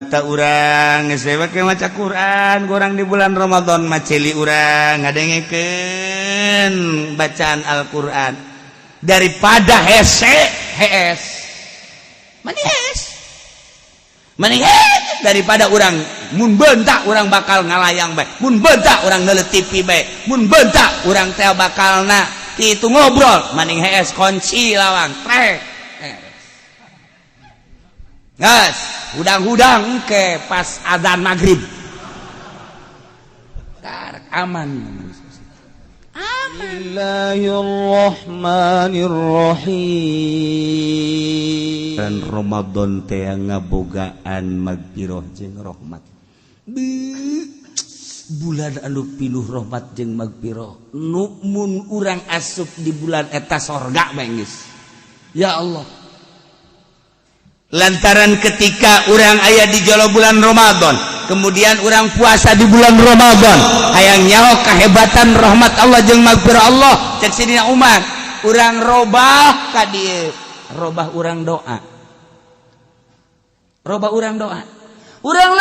tak urang geus we maca Quran kurang di bulan Ramadan mah celi urang ngadengkeun bacaan Al-Qur'an daripada hees manis daripada urang mun bentak urang bakal ngalayang bae mun bentak urang neuleut TV bae mun bentak urang teh bakalna kitu ngobrol maning hees kunci lawang trek gas hudang-hudang ke pas adzan maghrib karek aman. Bismillahirrahmanirrahim. Dan Ramadan teh ngabogaan magfirah jeung rahmat. Bulan anu pinuh rahmat jeung magfirah. Nu mun urang asup di bulan eta sorga bae geus. Ya Allah. Lantaran ketika urang aya di jolo bulan Ramadan, kemudian urang puasa di bulan Ramadan, hayang nyaho kahebatan rahmat Allah jeung magfirah Allah. Cek Sidina Umar, urang robah ka dieu, robah urang doa. Robah urang doa. Urang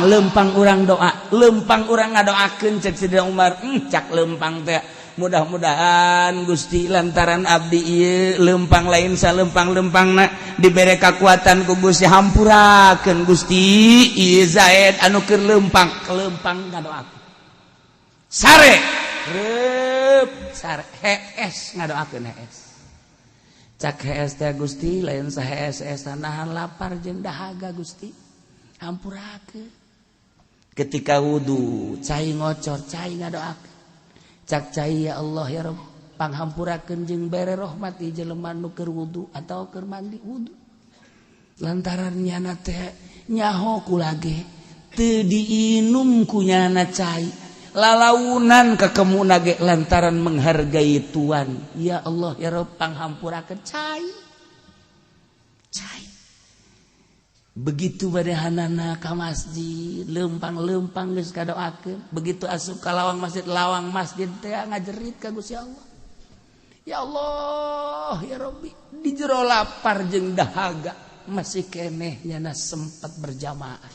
lempang urang doa, lempang urang ngadoakeun cek Sidina Umar, cak lempang teh mudah-mudahan Gusti lantaran abdi ieu lempang lain salempang-lempangna dibere kakuatan ku Gusti hampurakeun Gusti ieu Zaid anu keur lempang ngadoakeun sare hees ngadoakeun hees cak hees teh Gusti lain sahees-heesan nahan lapar jeung dahaga Gusti hampurakeun ketika wudu cai ngocor cai ngadoakeun cak cai ya Allah ya Rabb panghampurakeun jeung bere rahmat ieu jelema nu keur wudu atau keur mandi wudu lantaran nyana teh nyaho kulage teu diinum ku nyana cai lalaunan ka kemuna ge lantaran menghargai Tuhan ya Allah ya Rabb panghampurakeun cai begitu badahanana ka masjid lempang geus kadoakeun begitu asup ka lawang masjid teh ngajerit ka Gusti Allah ya Allah ya Rabbi di jero lapar jeung dahaga masih keneh nyana sempat berjamaah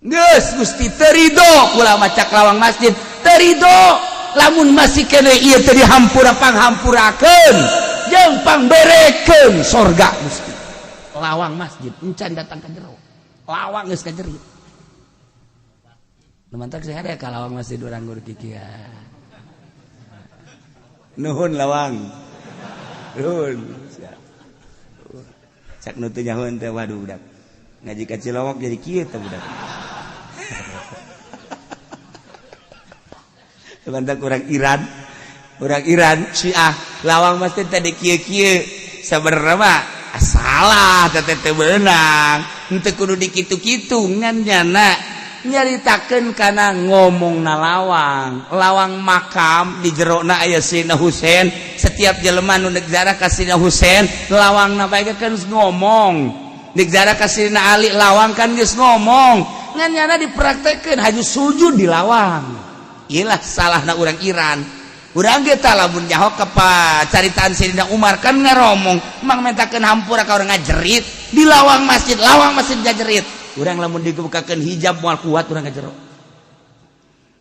geus Gusti teu ridho kula maca lawang masjid teu ridho lamun masih keneh ieu teh panghampurakeun jeung pangberekeun sorga Gusti lawang masjid encan datang ka jero lawang geus ka jerit numantak saya ada ka lawang masjid urang guru kikian nuhun lawang nuhun cak nu teu nyahoeun teh waduh budak ngaji ka Cilowok jadi kieu teh budak numantak urang Iran Syiah lawang masjid teh di kieu-kieu sabenerna mah salah teteh beunang henteu kudu dikitu-kitu ngan nyana nyaritakeun kana ngomongna lawang makam di jerona aya Sayyidina Husain setiap jelema nu negara ka Sayyidina Husain lawangna bae kan ngomong negara ka Sayyidina Ali lawang kan geus ngomong ngan nyana dipraktekeun haju sujud di lawang iyalah salahna urang Iran urang ge tah lamun nyaho ka caritaan Sayyidina Umar kan ngaromong mang mentakeun hampura ka urang ngajerit di lawang masjid ngajerit urang lamun dibukakeun hijab moal kuat urang ngajero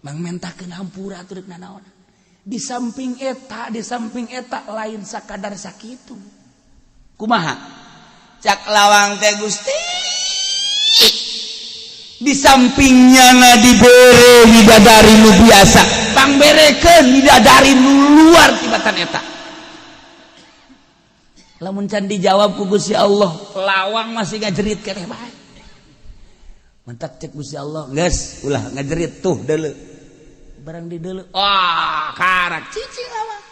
mang mentakeun hampura teu deuk nanaon di samping eta lain sakadar sakitu kumaha cak lawang teh Gusti di sampingnya na dibere bidadari nu biasa pangberekeun bidadari nu luar tibatan eta lamun can dijawab ku Gusti Allah lawang masih ngajerit keneh bae mentak cek Gusti Allah geus ulah ngajerit tuh deuleu barang di deuleu karak cicing lawang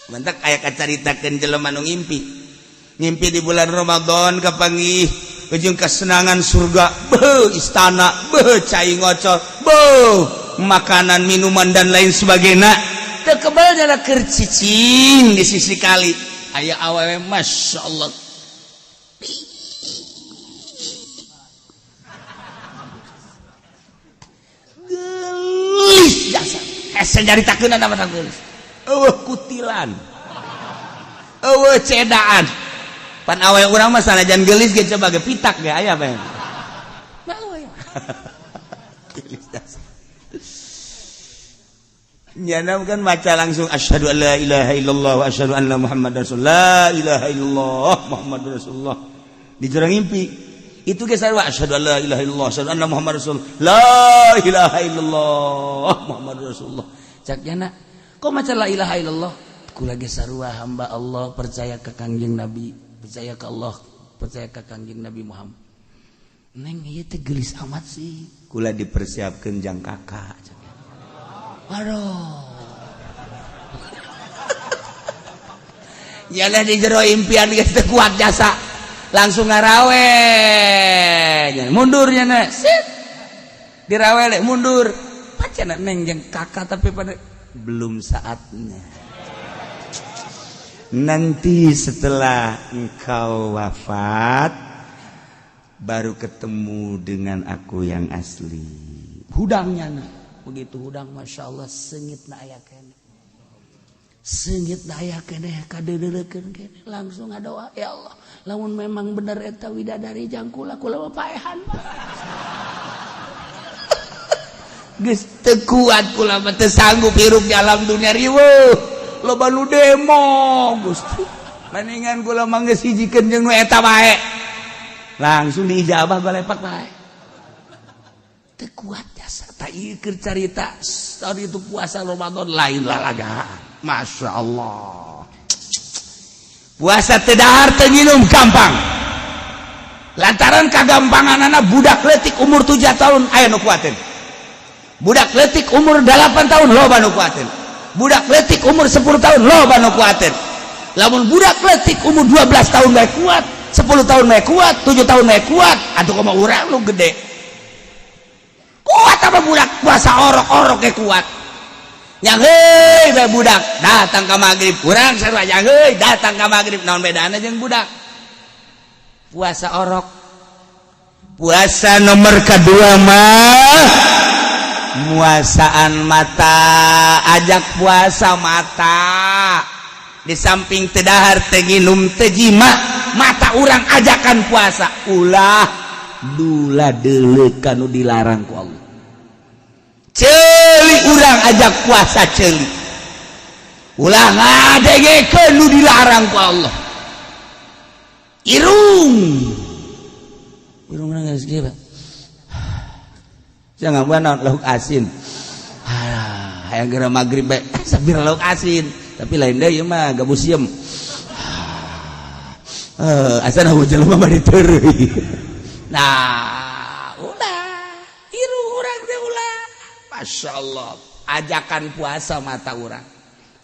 mentak aya kacaritakeun jelema nu ngimpi di bulan Ramadan kapanggih ujung kesenangan surga istana cai ngocor makanan minuman dan lain sebagainya teu kebal nyana keur cicing di sisi kali aya awewe Masya Allah gelis jasa hese nyaritakeun apa gelis eueuh kutilan eueuh cedaan pan awe urang mah sanajan geulis ge coba ge pitak ge aya bae. Nyana kan baca langsung asyhadu alla ilaha illallah wa asyhadu anna muhammadar rasulullah. La ilaha illallah muhammadur rasulullah. Di jurang ngimpi. Itu ge sarua asyhadu alla ilaha illallah asyhadu anna muhammadar rasulullah. La ilaha illallah muhammadur rasulullah. Cak nyana, kok maca la ilaha illallah? Kula ge sarua hamba Allah percaya ke Kangjeng Nabi, percaya ke Allah, percaya ke Kangjeng Nabi Muhammad. Neng ieu teh geulis amat sih. Kula dipersiapkeun jang kakak. Aduh. Yalah di jero impian geus teu kuat jasa. Langsung ngarawe. Mundur nya sit. Dirawe le mundur. Pacana neng jeung kakak tapi pada belum saatnya. Nanti setelah engkau wafat baru ketemu dengan aku yang asli. Hudangnya begitu hudang masya Allah sengit na aya kene kadeurekeun kene langsung ngadoa ya Allah lamun memang bener eta widadari jangkula kula mah paehan geus teu kuat kula mah teu sanggup hirup di alam dunia riweuh loba nu demo Gusti mendingan kula mah geus hijikeun jeung nu eta bae langsung diijabah balepak bae teu kuat ieu carita hari itu puasa Ramadan lain lalagaan. Masya Allah. Puasa teu dahar teu nginum gampang. Lantaran kagampanganana budak leutik umur 7 tahun aya nu kuateun. Budak leutik umur 8 tahun loba nu kuateun. Budak leutik umur 10 tahun loba nu kuateun. Lamun budak leutik umur 12 tahun bae kuat, 10 tahun bae kuat, 7 tahun bae kuat, atuh kumaha urang nu gede. Kuat apa budak puasa orok-orok ke kuat yang hei budak datang ke maghrib kurang sarua yang hei datang ke maghrib naon bedana jeung budak puasa orok puasa nomor kedua mah muasaan mata ajak puasa mata di samping teu dahar teu nginum teu jima mata urang ajakan puasa ulah dula deuleuh kanu dilarang ku Allah ceuli urang ajak puasa ceuli ulah ngadegekeun nu dilarang ku Allah irung geus kieu Pak jangan buana lauk asin hayang geura magrib bae sabir lauk asin tapi lain deui ieu mah gabus sieum asana hujan mah bari teureui nah ulah iru urang teh ulah Masya Allah ajakan puasa mata urang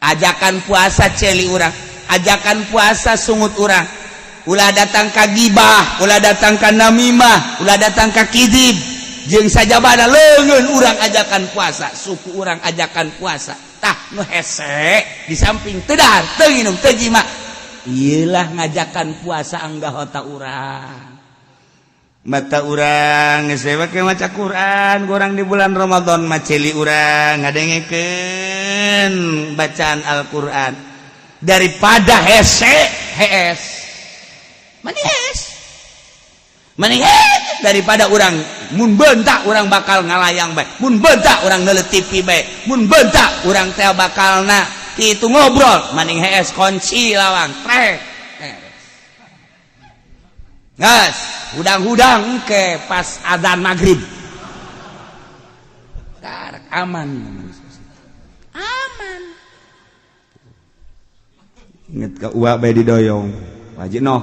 ajakan puasa celi urang ajakan puasa sungut urang ulah datang ka gibah ulah datang ka namimah ulah datang ka kidib jeung sajabana leungeun urang ajakan puasa suku urang ajakan puasa tah nu hese di samping teu dahar teu nginum teu jima ieulah ngajakan puasa anggahota urang mata urang geus make maca Quran urang di bulan Ramadan maceli urang ngadengekeun bacaan Al-Qur'an daripada hees manis daripada urang mun bentak urang bakal ngalayang bae mun bentak urang neuleut TV bae mun bentak urang teh bakalna kitu ngobrol maning hees kunci lawang trek ngas hudang-hudang ke pas adzan maghrib karek aman inget ka uwa bae didoyong wajib noh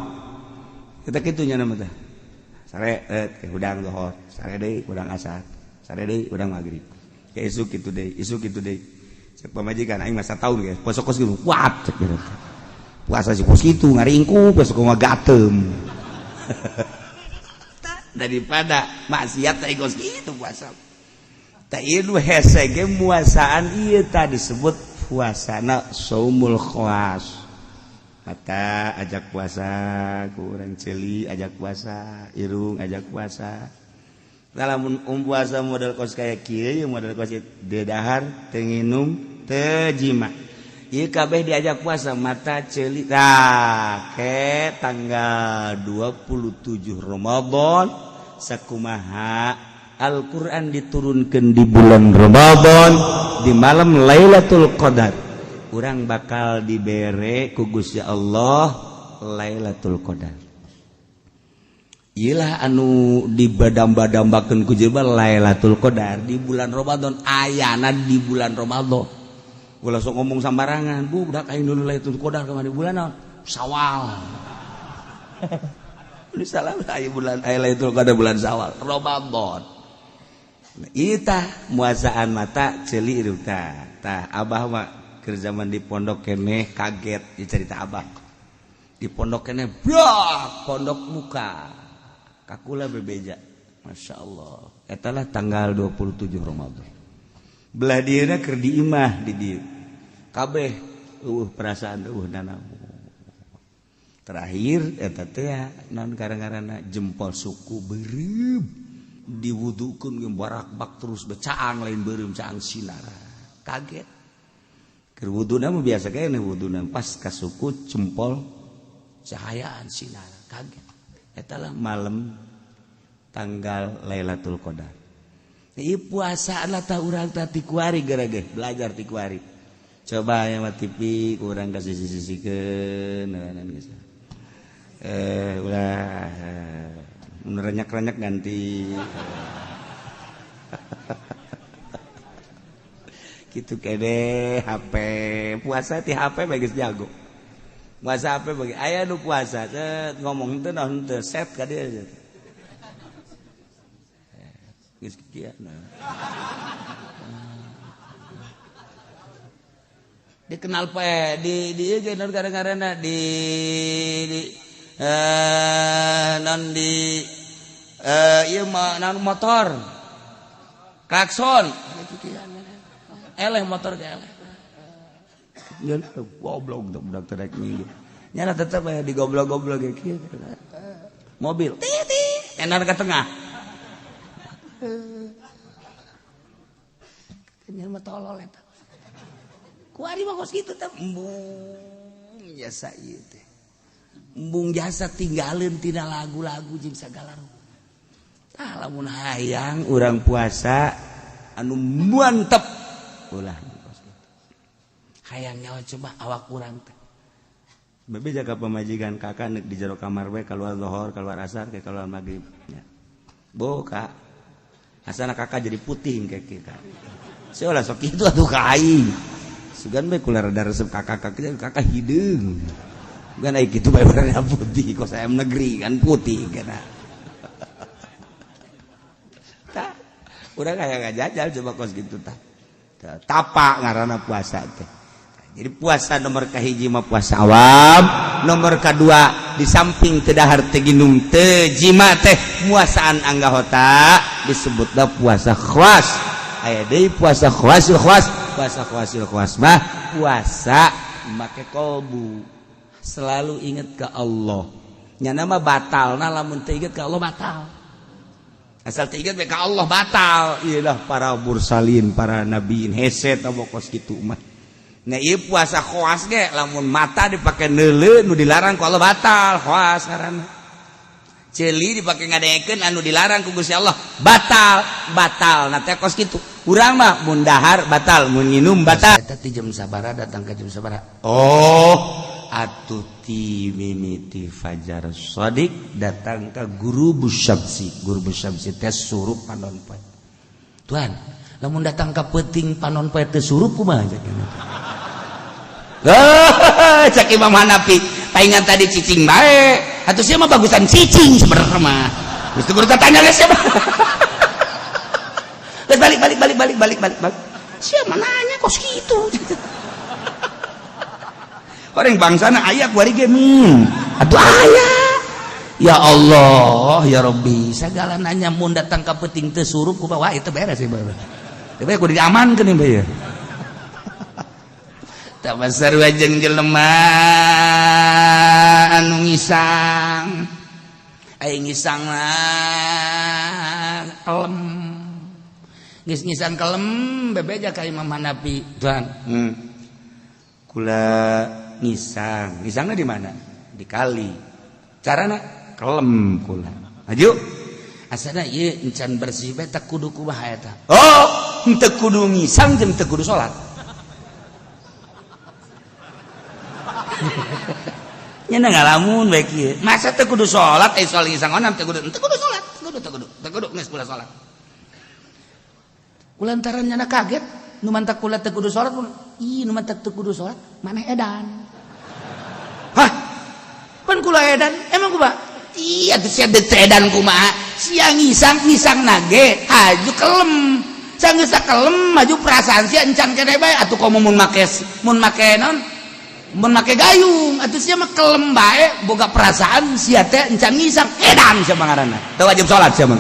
kita kitu nya nama teh sare ke hudang zuhur sare deui hudang asar sare deui hudang maghrib ke isuk kitu deui cek pamajikan aing masa tahun ge poso kos kitu kuat cek puasa si pos kitu ngaringku besok mah gateum daripada maksiat teh gos kitu puasa teh ieu hese ge muasaan ieu tadi disebut puasana saumul khawas mata ajak puasa ku urang ceuli ajak puasa irung ajak puasa lamun puasa model kos kaya kieu model kos dedahar teu nginum teu jima ieu kabeh diajak puasa mata ceuli ke tanggal 27 Ramadan sakumaha Al-Qur'an diturunkeun di bulan Ramadan di malam Lailatul Qadar urang bakal dibere ku Gusti Allah Lailatul Qadar. Iyalah anu dibadam-badambakeun ku jelema Lailatul Qadar di bulan Ramadan ayana di bulan Ramadan. Ulah sok ngomong sambarangan, budak aing dulu Lailatul Qadar ka di bulan naon? Syawal. Ini salah aya bulan Lailatul Qadar bulan Syawal, Ramadan. Ita muasaan mata ceuli tah abah mah keur zaman di pondok keneh kaget cerita abah. Di pondok keneh blak pondok muka. Kakula bebeja, masya Allah. Etalah tanggal 27 Ramadan. Belah dieuna keur diimah di dieu. Kabeh perasaan nana. Terakhir eta teh naon karang-karana jempol suku beureum diwudukeun ge barak-bak terus becaang lain beureum caang sinar. Kaget. Keur wuduna mah biasa kene wuduna pas ka suku jempol cahayaan sinar. Kaget. Etalah malam tanggal Lailatul Qadar. Ieu puasa lah tah urang tah ti kuari gerage belajar ti kuari. Coba aya mah TV urang kasih sisikeun geus. Ulah renyak-renyak ganti. Kitu kene HP puasa ti HP bae geus jago. Puasa apa bagi aya nu puasa ngomong teh naon teu set ka dieu geus kieu dikenal pe di ieu ge naon gara-garana di non di ieu mah naon motor klakson eleh motor ge eleh ya goblok budak terek minggu nyana tetep aya di goblok-goblok kayak kieu mobil titi enar ke tengah kenal mah tolol eta kuari mah kos kitu teh embung jasa ieu teh embung jasa tinggalin tina lagu-lagu jeung sagala rupa lamun hayang urang puasa anu mantep ulah hayang nyawa coba awak kurang teh. Bebe jaga pemajikan kakak nek di jero kamar we keluar zuhur, keluar asar, ke keluar maghrib. Ya. Bo kak, asana kakak jadi putih kayak kita. Seolah sok itu atuh ka aing. Sugan we kula rada resep kakak hideung. Bukan aya kitu bae warna putih, kos ayam negeri kan putih kana. Tah, urang aya ngajajal coba kos kitu tah. Tapak ngaranna puasa teh. Jadi puasa nomor kahiji mah puasa awam, nomor kedua di samping teu dahar teu ginung teu jima teh muasaan anggahota disebutna puasa khawas. Aya deui puasa khawasul khawas, puasa khawasul khawas mah puasa make kolbu. Selalu ingat ke Allah. Nya nama batalna lamun teu inget ke Allah batal. Asal teu inget ka Allah batal. Iyalah para mursalin, para nabiin hese tah kos kitu mah. Nah ieu puasa khawas ge lamun mata dipake neuleuh nu dilarang ku Allah batal khawas ngaranna. Ceuli dipake ngadengekeun anu dilarang ku Gusti Allah batal na teh kos kitu. Urang mah mun dahar batal, mun nginum batal. Eta ti jam sabaraha datang ka jam sabaraha? Oh, atuh ti mimiti fajar shadiq datang ka guru busyamsi. Guru busyamsi teh surup panon poe. Tuan, lamun datang ka peuting panon poe teh surup kumaha cenah? Cak Imam Hanafi taingan tadi cicing bae atuh sia mah bagusan cicing sebenarnya mah geus teu tanya geus sia mah geus balik sia mah nanya kos kitu orang bangsana aya kuari ge atuh aya ya Allah ya Rabbi sagala nanya mun datang ka peuting teu surup ku wah itu beres ya bae teu bae kudu diamankeun ieu ya tak besar wajeng jelema anu ngisang ai ngisang kelem geus ngisang kelem bebeja ka Imam Hanafi tuan kula ngisangnya di mana? Di kali. Carana kelem kula. Maju. Asana ieu encan bersih bae teu kudu kumaha eta. Oh, teu kudu ngisang jeung teu kudu salat. Nya ngalamun bae kieu. Masa teu kudu salat soal ngisang onam teu kudu salat. Teu kudu geus kula salat. Kulantaran nyana kaget nu mantak kula teu kudu salat. Ih, nu mantak teu kudu salat, maneh edan. Hah? Pan kula edan, emang kumaha? Iya teh sia teu edan kumaha? Sia ngisang nage, haju kelem. Sia geus kelem, maju perasaan sia encan keneh bae atuh komo mun make naon? Mun make gayung, atuh sia mah kelem bae, boga perasaan sia teh encan ngisang, edan sia pangaranna. Teu wajib salat sia mah.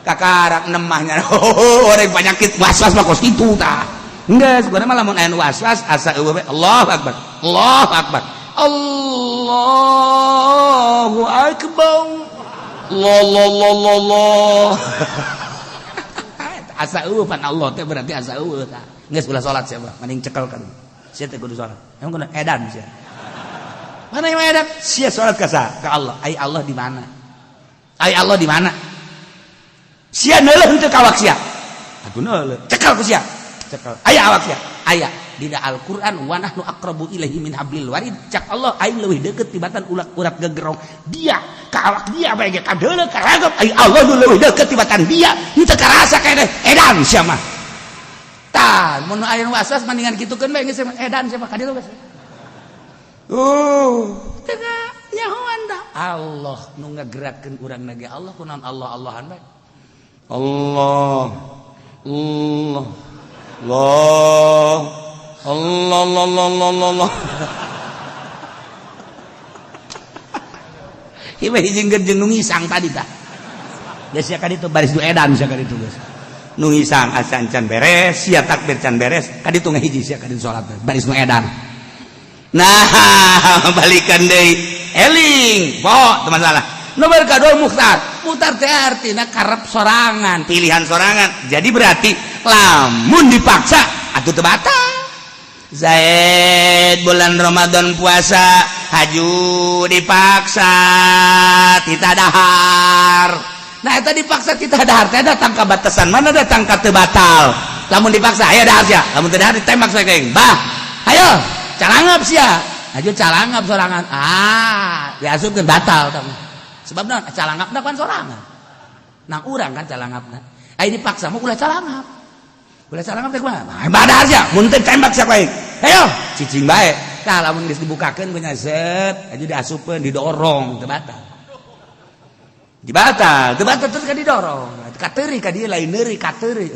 Kakarak nemahnya, orang penyakit was-was mah kos kitu tah. Enggak, sebenarnya malah mun aya was-was asa eueuh bae Allahu Akbar. Allahu Akbar. Allahu Akbar. Allah. Asa eueuh pan Allah teh berarti asa eueuh tah. Geus ulah salat sia mah, mending cekelkan. Sia teh kudu salat. Emang kudu edan sia. Mana yang edan? Sia salat ka Allah. Ai Allah di mana? Ai Allah di mana? Sia neuleuh henteu ka awak sia. Aku neuleuh. Cekel ku sia. Aya awak sia aya dina Al-Qur'an wa nahnu aqrabu ilaihi min hablil warid cak Allah aing leuwih deukeut tibatan urat gegerong dia ka awak dia bae ka deuleu ka ragep ai Allah nu leuwih deukeut tibatan dia henteu karasa keneh edan sia mah tah mun aya waswas mendingan kitukeun bae geus edan sia mah ka dieu geus teu nyahoan da Allah nu ngagerakeun urang nage Allah kunaon Allah-Allahan bae Allah Ieu hiji jeung nu ngisang tadi tah. Geus sia ka ditu baris du edan sia ka ditu geus. Nu ngisang asan can beres, sia takbir can beres, ka ditu ngahiji sia ka ditu salat baris nu edan. Nah, balikan deui. Eling, po teu masalah. Nomor kadua mukhtar teh artina karep sorangan, pilihan sorangan. Jadi berarti lamun dipaksa atuh teu batal. Zaid bulan Ramadan puasa haju dipaksa tita dahar. Nah eta dipaksa tita dahar teh datang ka batasan mana datang ka teu batal. Lamun dipaksa aya dahar sia, lamun teu dahar ditembak sae keing. Bah, ayo calangap sia. Haju calangap sorangan. Diasupkeun batal tah. Sebab naon calangapna kan sorangan. Nang urang kan calangapna. Ai dipaksa mah ulah calangap. Ulah calangap teh kumaha? Badar sia, mun teu tembak sia bae. Ayo, cicing bae. Tah lamun geus dibukakeun nya set, aju diasupkeun, didorong teu batal. Dibatal, teu batal terus ka didorong. Kateuri ka dieu lain neuri kateuri.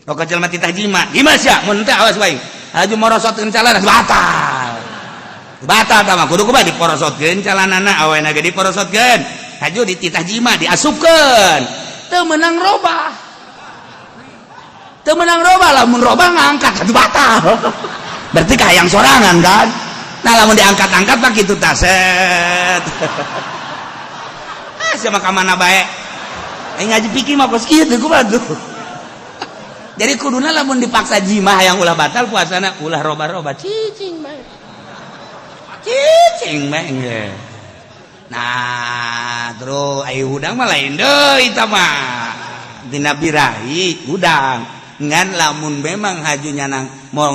Oh ka jelema titah jima. Jima sia, mun teh awas bae. Aju morosotkeun calana batal. Batal tah mah kudu kumaha diporosotkeun calanana awena ge diporosotkeun. Haju dititah jima diasupkeun. Teu meunang robah. Teu meunang robah lamun robah ngangkat haju batal. Berarti kahayang sorangan kan. Nah lamun diangkat-angkat mah kitu tah set. Sia mah ka mana bae. Ngaji pikir mah kos kieu teh kumaha tuh. Jadi kuduna lamun dipaksa jima hayang ulah batal puasana ulah robah-robah cicing bae. Cicing bae. Nah, terus ai udang mah lain deui eta mah. Dina birahi udang. Ngan lamun memang hajunya nang mau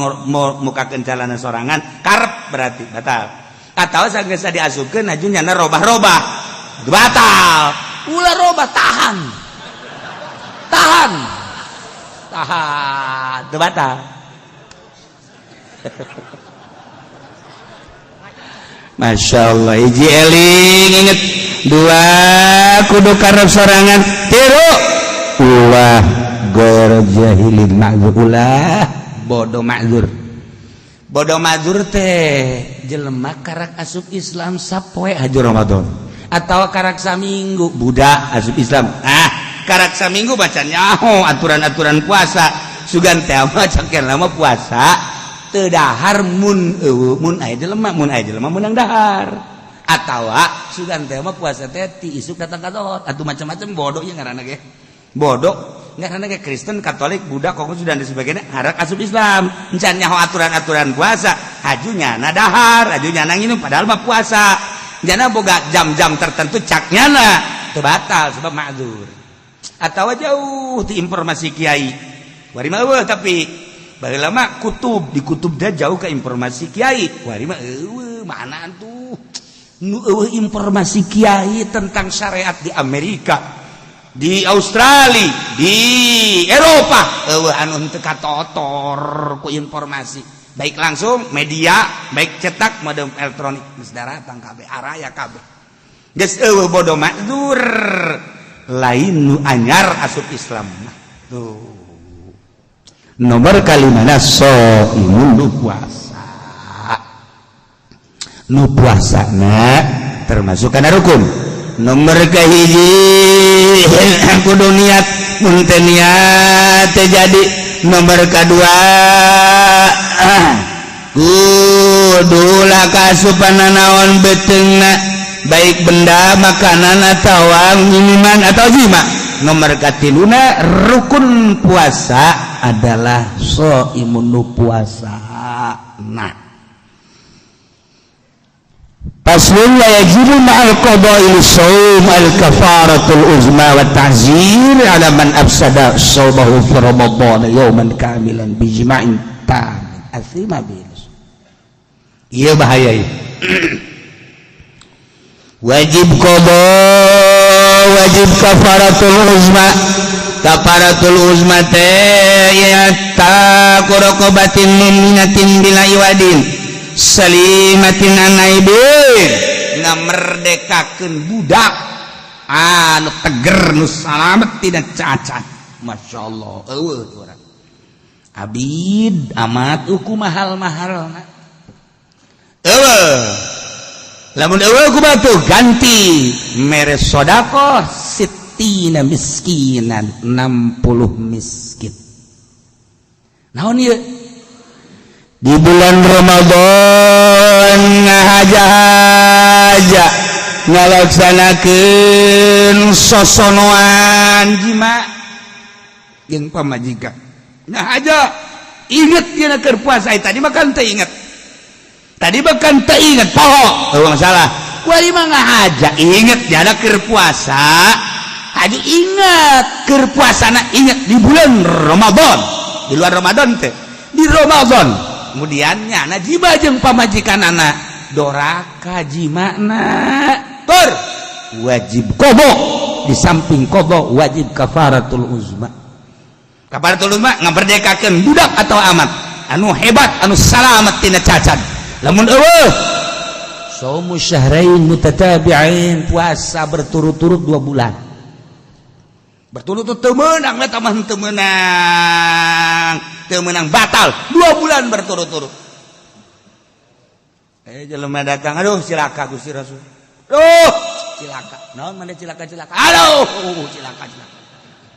mukakeun calana sorangan karep berarti batal. Atawa sageus diasupkeun hajunya na robah-robah. Batal. Ulah robah tahan. Teu batal. Masya Allah, hiji eling inget dua kudu karep sorangan tiru ulah goer jahilin ma'zur ulah bodoh ma'zur teh jelema karak asup Islam sapoe haju Ramadan atawa karak saminggu budak asup Islam karak saminggu baca nyaho aturan-aturan puasa sugan teh mah cangkeun lama puasa teu dahar mun aya jelema menang dahar atawa sugan teh mah puasa teh ti isuk datang ka dohor atuh macam-macam bodoh ye ngaranna ge bodoh karena kayak Kristen, Katolik, Buddha, Konghucu dan sebagainya harap asup Islam. Encan nyaho aturan-aturan puasa, hajunya na dahar, hajunya na nginum padahal mah puasa. Jana boga jam-jam tertentu caknya na teu batal sebab ma'dzur. Atawa jauh ti informasi kiai. Wari mah eueuh tapi baheula mah kutub, di kutub dah jauh ke informasi kiai. Wari mah eueuh mana tuh. Nu eueuh informasi kiai tentang syariat di Amerika. Di Australia, di Eropa, anu teu katotor ku informasi. Baik langsung media, baik cetak maupun elektronik, geus daratang kabeh, araya kabeh. Geus eueuh bodo ma'dzur. Lain nu anyar asup Islam. Tuh. Nomor kalimana imun nu puasa. Nu puasana termasuk kana rukun. Nomor kahiji kudu niat mun teu niat teh jadi. Nomor kedua kudu kasupan naon beteungna baik benda makanan atau minuman atau jima. Nomor katiluna rukun puasa adalah shaimun nu puasa. Nah Paslun la yajibu ma'al qada'il shaum al-kafaratul uzma wa ta'zir ala man afsada shaumahu fi ramadhan yawman kamilan bijma'in tam athima bil. Iya bahaya ya. Wajib qada, wajib kafaratul uzma. Kafaratul uzma teh ya ta quraqabatin mu'minatin bila iwadin. Salimatin anaibin ngamerdekakeun budak anu teger nu salamet tidak cacat. Masyaallah eueuh urang abid amat uku mahal-mahalna eueuh lamun eueuh ku batu ganti mere sedekah sittina miskinan 60 miskin. Naon ieu di bulan Ramadan ngahaja-haja ngalaksanakeun sosonoan jima jeung pamajikan. Ngahaja inget dina keur puasa tadi makan teu inget. Tadi makan teu inget poho. Eueuh masalah. Wali mah ngahaja inget dina keur puasa. Haju inget keur puasana inget di bulan Ramadan. Di luar Ramadan teh. Di Ramadan. Kemudiannya na jima jeung pamajikan anak doraka jimana tur wajib qada di samping qada wajib kafaratul uzma. Kafaratul uzma ngaberdekakeun budak atau amat anu hebat anu salamet tina cacat. Lamun eueuh shaumu syahrain mutatabi'ain puasa berturut-turut 2 bulan. Berturut-turut teu meunang eta mah teu meunang. Teu menang batal 2 bulan berturut-turut. Jelema datang, aduh cilaka Gusti Rasul. Duh, cilaka. Naon mane cilaka-cilaka? Aduh, cilaka-cilaka.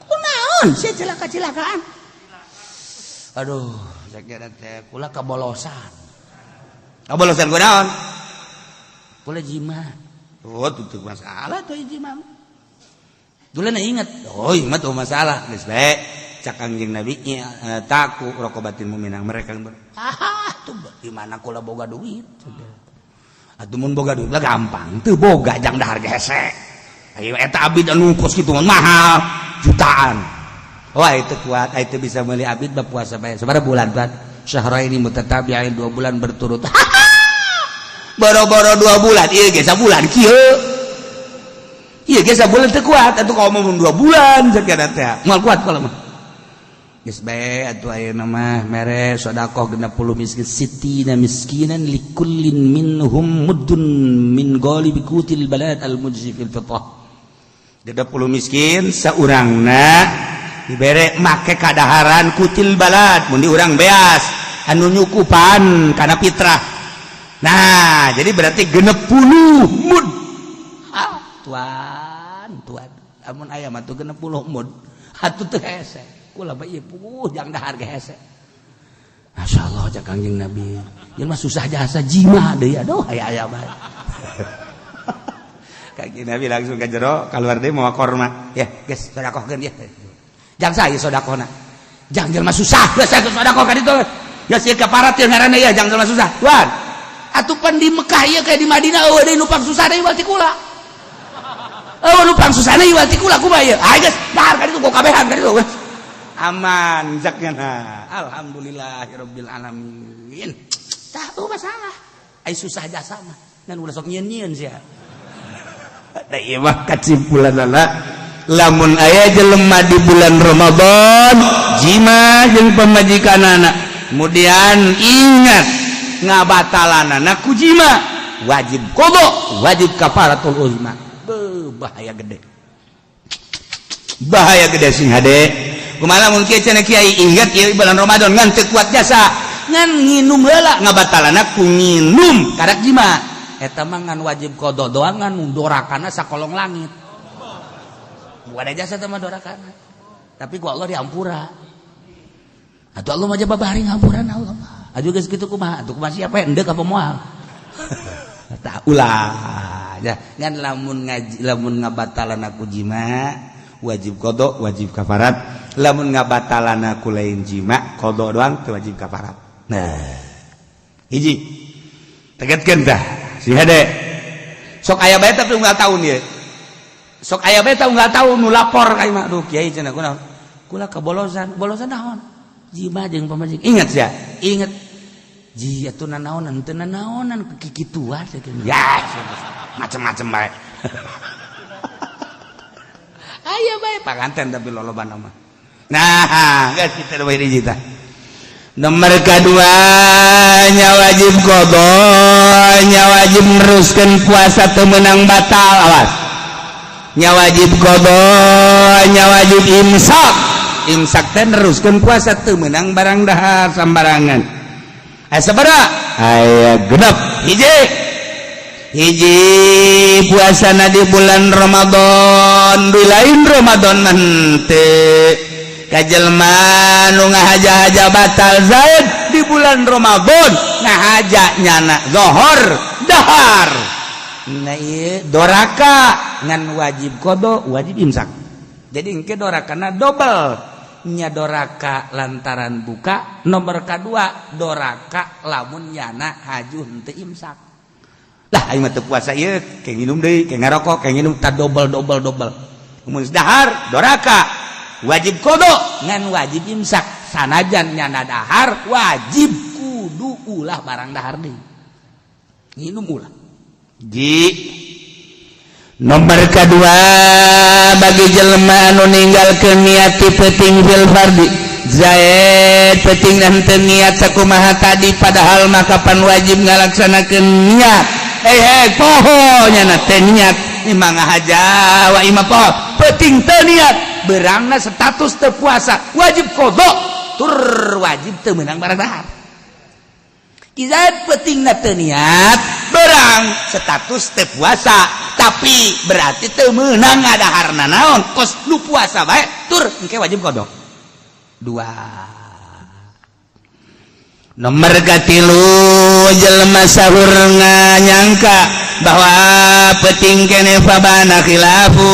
Kunaon sih cilaka-cilakaan? Aduh, sakira teh kula kabolosan. Kabolosan kunaon? Kula jima. Oh, tutup masalah tuh jima. Dulu ingat, oh ingat oh masalah, geus bae. Cakangjing Nabi taku raqabatin mu'minah mereka tuh di mana kula boga duit atuh mun boga duit lah gampang teu boga jang dahar gesek aya eta abid anu kos kitu mahal jutaan. Wah itu kuat itu bisa meuli abid ba puasa bae sabaraha bulan kan syahraini mutatabi'ain 2 bulan berturut. Boro-boro 2 bulan ieu ge sabulan kieu ieu ge sabulan teu kuat atuh kalau mau 2 bulan sakira teh moal kuat kalau mah. Geus bae atuh ayeuna mah mere sedekah 60 miskin sitina miskinan likullin minhum muddun min ghalibi qutil balad al mujzi fil fitrah. 60 miskin saurangna dibere make kadaharan kutil balad mun di urang beas anu nyukupan kana fitrah. Nah, jadi berarti 60 mud. Tuan, amun aya mah 60 mud. Atuh teu hese. Kula mah ieu jang dahar ge hese. Masyaallah cak Kangjeng Nabi. Ieu mah susah jasa jima deui aduh aya mah. Kangjeng Nabi langsung ka jero keluar deui mawa korma. Ya, geus sedekahkeun ya. Jang saya sodakona. Jang jelema susah, geus saya sodako ka ditu. Ya si kaparat teh ngaranna ya jang jelema susah. Tuan. Atuh pan di Mekah ieu kayak di Madinah eueuh deui numpang susah deui wal ti kula. Numpang susah deui wal ti kula kumaha ieu? Ah geus dahar ka ditu go kabehan ka ditu. Aman zakna. Alhamdulillahirabbil alamin. Tah masalah. Ai susah jasa mah. Ngan ulah sok nyieun-nyieun sia. Da ieu mah kasimpulanna lamun aya jelema di bulan Ramadan jima jeung pamajikanana kemudian ingat ngabatalanana ku jima wajib qada wajib kafaratul uzma bahaya gede sing hade kumaha mun kieu cenah kiai ingat ieu bulan Ramadan ngan teu kuat jasa ngan nginum heula ngabatalana ku nginum kadak jima eta mah ngan wajib qada doang ngan dorakana sakolong langit ada jasa sama dorakana tapi ku Allah diampura atuh Allah mah babari ngampuran Allah aju geus kitu kumaha atuh kumaha siapa endeu ka pemoal tah ulah ya ngan lamun ngaji lamun ngabatalana ku jima wajib qada wajib kafarat lamun ngabatalana ku lain jima qada doang teu wajib kafarat nah hiji tegaskeun tah si hade sok aya bae tapi unggal tahun ieu sok aya bae unggal tahun nu lapor ka imah duh kiai cenah kunaon kula kabolosan bolosan naon jima jeung pamajikan ingat sia ingat ji atuh nanaonan teu nanaonan kikituan ya macem-macem bae aya bae panganten tapi lolobana mah nah geus kitu bae hiji tah nomor kedua nya wajib qada nya wajib neruskeun puasa teu meunang batal awas nya wajib qada nya wajib imsak teh neruskeun puasa teu meunang barang dahar sambarangan aya sabaraha aya genep hiji puasana di bulan Ramadan di lain Ramadan henteu kajelma nu ngahaja-haja batal zaid di bulan Ramadan ngahaja nyana zuhur dahar nah ieu doraka ngan wajib qada wajib imsak jadi engke dorakana double nya doraka lantaran buka nomor kedua doraka lamun nyana haju henteu imsak lah aing mah teu puasa ieu ke nginum deui ke ngarokok ke nginum ta double mun dahar doraka wajib qada ngan wajib imsak sanajan nyana dahar wajib kudu ulah barang dahar deui nginum ulah nomor kedua bagi jelema anu ninggalkeun niat ti peuting fil fardi zaid peuting dan teu niat sakumaha tadi padahal mah kapan wajib ngalaksanakeun niat poho nya teh niat imah ngahaja wa imah poho peuting teu niat berangna status teu puasa wajib qada tur wajib teu meunang barang dahar izat peutingna teu niat berang status teu puasa tapi berarti teu meunang ngadaharna naon kos nu puasa bae tur engke wajib qada dua nomor katilu jelema sahur nganyangka bahwa peuting keneh fabana khilafu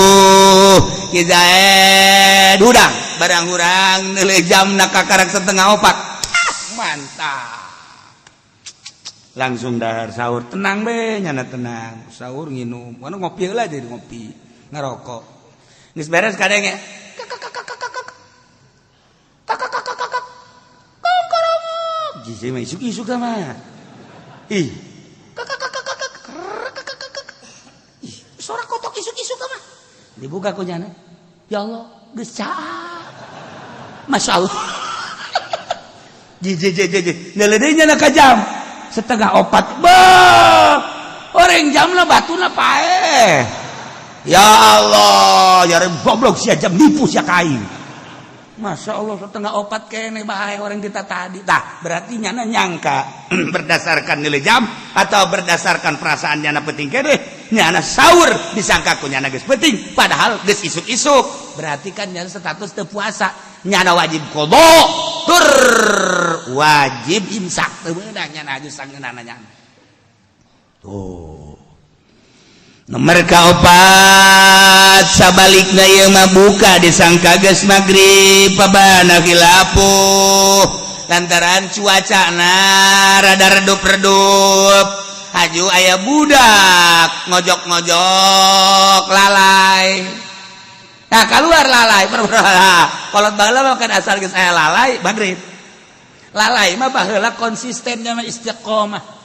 kizaed udang barang urang neuleuh jamna kakarak setengah opat mantap langsung dahar sahur tenang be nyana tenang sahur nginum anu ngopi heula jadi ngopi ngarokok geus beres kadang ya jiji mah isuk-isuk sama ih sorak kotok isuk-isuk sama dibuka ku nyana ya Allah geus caa masyaallah jiji neuleuh nyana ka jam setengah opat orang jamna batuna pae ya Allah ya goblok sia jam nipu sia kain Masya Allah setengah opat kene bae orang kita tadi tah berarti nyana nyangka berdasarkan nilai jam atau berdasarkan perasaan nyana penting kene nyana sahur disangka ku nyana geus penting padahal geus isuk-isuk berarti kan nyana status teu puasa nyana wajib qada tur wajib imsak teu meunang nyana aju sangeunana nyana tuh nomor kaopat sabalikna ieu mah buka disangka geus magrib pabana khilafuh lantaran cuacana rada redup-redup haju aya budak ngojok-ngojok lalai nah keluar lalai kolot baheula mah kan asal geus aya lalai magrib lalai mah baheula konsistennya mah istiqomah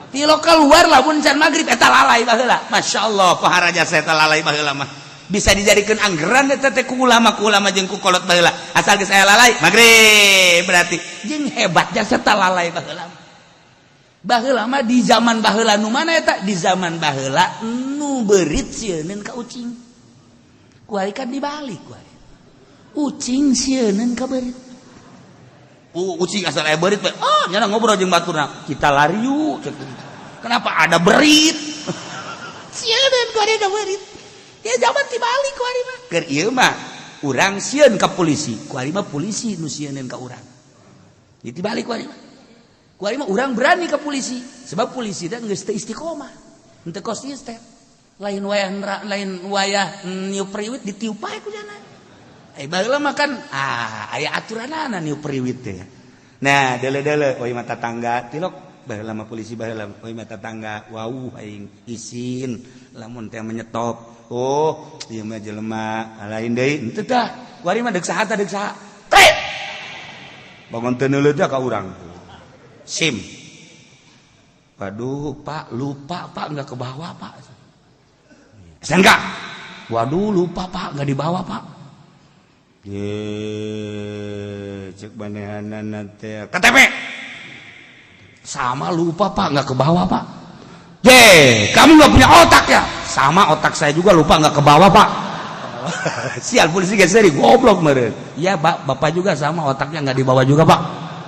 tilo keluar lamun can magrib eta lalai baheula masyaallah pahara jasa eta lalai baheula mah bisa dijadikeun anggeran eta teh ku ulama jeung ku kolot baheula asal geus aya lalai magrib berarti jeung hebat jasa eta lalai baheula mah di zaman baheula nu mana eta di zaman baheula nu beurit sieunneun ka ucing kuari kan dibalik kuari ucing sieunneun ka beurit ucing asal aya berit nyana ngobrol jeung baturna kita lari yuk kenapa ada berit sieun ku ada berit ya zaman tibalik ku ari mah keur ieu mah urang sieun ka polisi ku ari mah polisi nu sieunneun ka urang jadi tibalik ku ari mah urang berani ka polisi sebab polisi teh geus teu istiqomah henteu konsisten lain wayah niup priwit ditiup bae ku jana baheula mah kan aya aturanana niup priwit teh. Nah, deule-deule we mata tangga tilok baheula mah polisi baheula we mata tangga wau aing izin lamun teh menyetop. Oh, ieu mah jelema lain deui henteu tah. Kuari mah deuk saha tah deuk saha. Tret. Bangun teu neuleud ka urang. SIM. Waduh, Pak, lupa Pak enggak ke bawah, Pak. Enggak. Waduh, lupa Pak, enggak dibawa, Pak. Cek banehanana teh KTP sama lupa Pak nggak ke bawah Pak. Kamu nggak punya otak ya? Sama otak saya juga lupa nggak ke bawah Pak. Sial polisi guys dari goblok meren. Iya Pak, Bapak juga sama otaknya nggak dibawa juga Pak.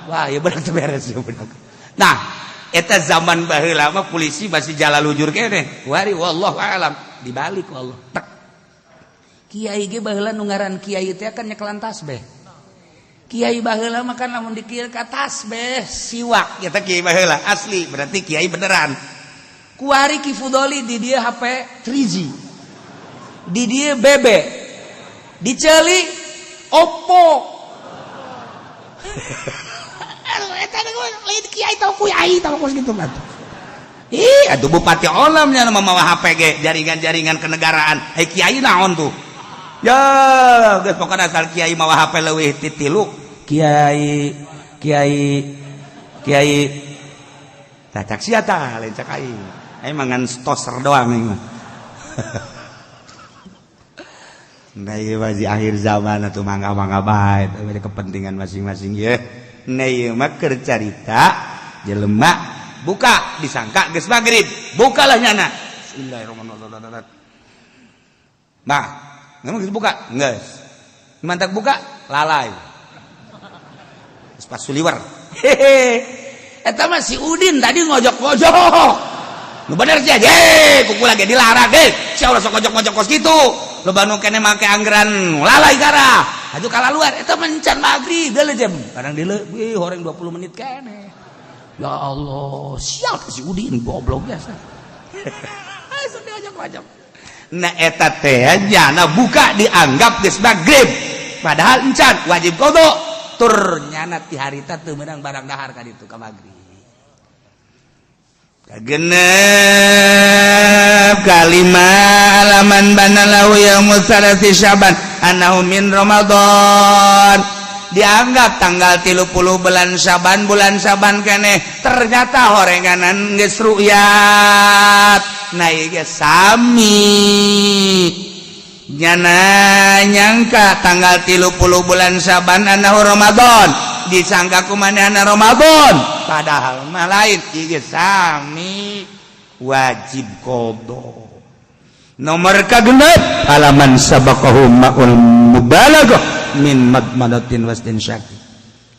Wah ya benar beres ya benar. Nah, eta zaman baheula mah polisi masih jalan lujur kene. Wari wallahu alam dibalik wallah. Tek. Kiai ge baheula nu ngaran kiai teh kan nyekelan tasbih. Kiai baheula mah kan lamun dikir ka tasbih siwak eta kiai baheula asli berarti kiai beneran. Kuari Ki Fudoli di dia HP 3G. Di dia BB. Diceli Oppo. Eta lain kiai tau kiai tau kos kitu mah. Atuh bupati olam nya mamawa HP ge jaringan-jaringan kenegaraan. Kiai naon tuh? Ya, geus pokona asal kiai mawa HP leuwih ti 3 kiai tacak sia tah lain cak aing. Aing mangan stoser doang aing mah. Nah, ieu mah di akhir zaman atuh mangga-mangga bae teh kepentingan masing-masing ye. Nah, ieu mah keur carita jelema buka disangka geus magrib. Bukalah nyana. Bismillahirrahmanirrahim. Nah, nggak mau buka, nggak. Mantak buka, lalai. Pas suliwer. Eta mah si Udin tadi ngojok-ngojok. Nu bener sih aja, kuku lagi dilarang deh. Si Allah sok ngojok-ngojok kos gitu. Lo banu kene make anggeran lalai gara. Aju kala luar, eta mencan maghrib deule jam. Kadang deule, horeng 20 menit kene. Ya Allah, siap si Udin goblok biasa. Asa diojok-ojok. Nah eta teh nyana buka dianggap geus magrib padahal encan wajib qada tur nyana ti harita teu meunang barang dahar ka ditu ka magrib kagenep kalimah alaman banalahu yaumul salasi syaban annahu min ramadan dianggap tanggal 30 bulan Syaban keneh ternyata horenganan geus ru'yat naik sami nyana nyangka tanggal 30 bulan Syaban anahu Ramadan disangka kumanehna Ramadan padahal mah lain ieu sami wajib qada nomor kagenep halaman sabaqahum ma'ul mubalaghah min madmadatin wasdin syaki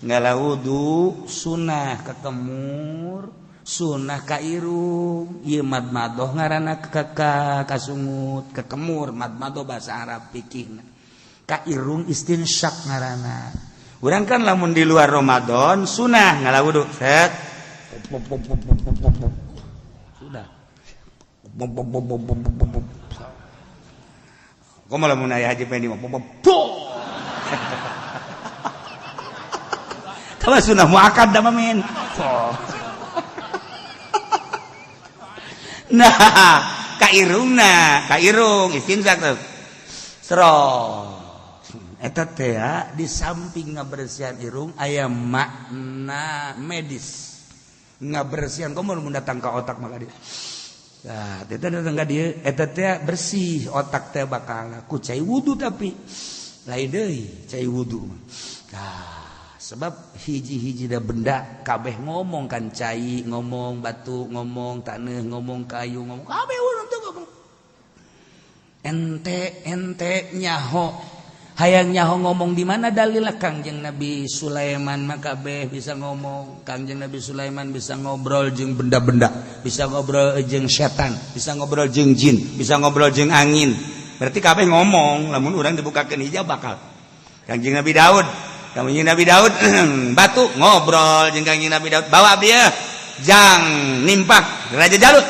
ngalawudu sunnah kakemur sunnah ka irung ieu madmadah ngaranna kasungut kakemur madmadah bahasa Arab fikihna ka irung istinsyak ngaranna urang kan lamun di luar Ramadan sunnah ngalawudu set sudah Komo lamun aya Haji Pendi mah tawa sunah muakad da mamin. Nah, kairung istinzak tuh. Sero. Eta teh di samping ngabersihan irung aya makna medis. Ngabersihan komo mun datang ka otak maka dia. Nah, eta datang ka dieu eta teh bersih otak teh bakal ku cai wudu tapi lain deui cai wudu. Nah, sebab hiji-hiji da benda kabeh ngomong kan cai, ngomong batu, ngomong taneuh, ngomong kayu, ngomong kabeh urang teh ngomong. Ente nyaho hayang nyaho ngomong di mana dalil Kangjeng Nabi Sulaiman maka kabeh bisa ngomong. Kangjeng Nabi Sulaiman bisa ngobrol jeung benda-benda, bisa ngobrol jeung setan, bisa ngobrol jeung jin, bisa ngobrol jeung angin. Berarti kabeh ngomong, lamun urang dibukakeun hijab bakal. Kangjeng Nabi Daud batu ngobrol jeung Kangjeng Nabi Daud bawa dia jang nimpak Raja Jalut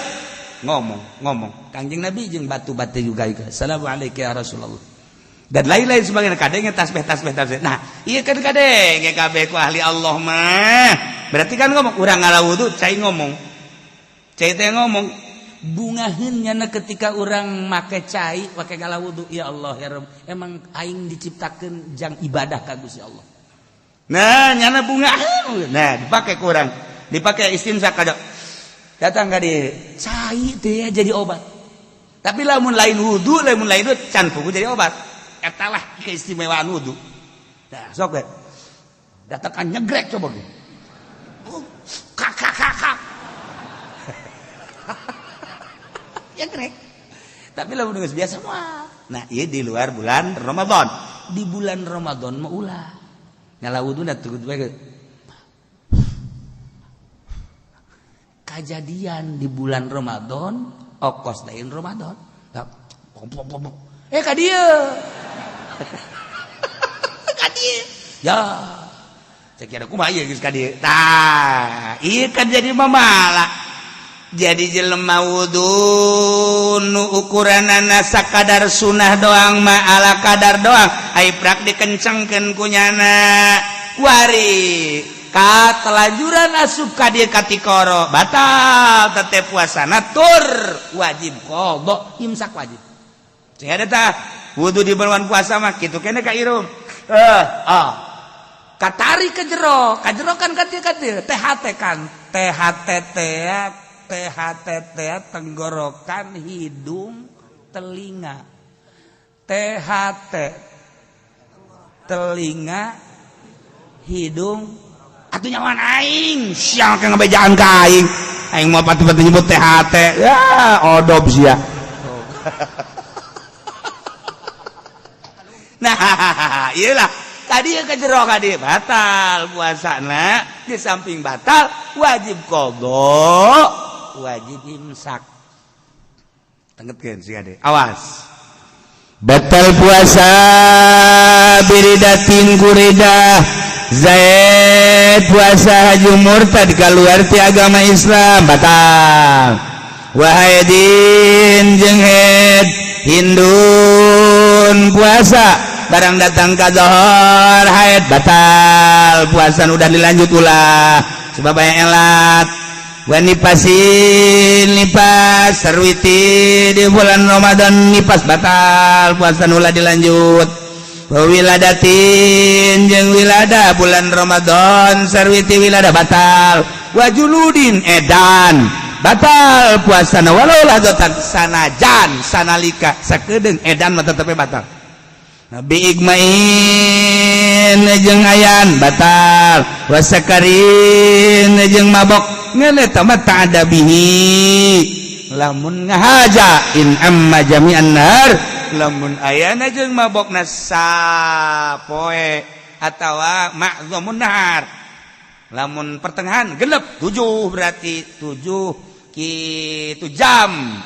ngomong Kangjeng Nabi jeung batu-batu juga assalamualaikum ya Rasulullah dan lain-lain sebagainya kadenge tasbih nah ieu kan kadenge kabeh ku ahli Allah mah berarti kan ngomong urang ngalawudu cai ngomong cai teh ngomong bungaheun nyana ketika urang make cai make ngalawudu ya Allah ya Rabb emang aing diciptakeun jang ibadah ka Gusti Allah. Nah, nyana bunga. Nah, dipakai kurang. Dipakai istinsak kada. Datang ka dieu. Cai teh jadi obat. Tapi lamun lain wudu, can pugu jadi obat. Eta lah keistimewaan wudu. Nah, sok we. Datang ka nyegrek coba ge. Kak. Nyegrek. Tapi lamun geus biasa mah. Nah, ieu di luar bulan Ramadan. Di bulan Ramadan mah ulah. Ngalawuduna tuh kejadian di bulan Ramadan okos dain Ramadan ka dieu ya cek ada kumaha ieu geus ka dieu tah ieu kan jadi mamala jadi jelema wudu nu ukuranana sakadar sunah doang mah ala kadar doang ai prak dikencengkeun ku nyana wari ka telajuran asup ka dieu katikoro batal tetep puasana tur wajib qada imsak wajib cing ada tah wudu di bulan puasa mah kitu keneh ka irung katari ka jero kan katil THT kan THT tenggorokan hidung telinga THT telinga hidung atuh nyawan aing siang ke ngebejaan ka aing mau pati-pati nyebut THT ya odob sia nah iyalah tadi yang kejero kadi batal puasana di samping batal wajib qada wajib imsak tengetkeun si ade awas batal puasa biridatin kurida zaid puasa haji murtad kaluar ti agama Islam batal wahidin jeung haid hindun puasa barang datang ka zuhur haid batal puasa udah dilanjut ulah sebab aya elat wanipasin nipas sarwiti di bulan Ramadan nipas batal puasa ulah dilanjut wiladatin jeung wilada bulan Ramadan sarwiti wilada batal wajuludin edan batal puasana walau ladotan sanajan sanalika sakedeung edan mah tetep batal nabi igmain jeung ayan batal wasakarin jeung mabok ngene tamat ta'ada bihi lamun ngahaja in amma jami'an nahar lamun ayana jeung mabokna sapoe atawa ma'zamun nahar lamun pertengahan genep 7 berarti 7 kitu jam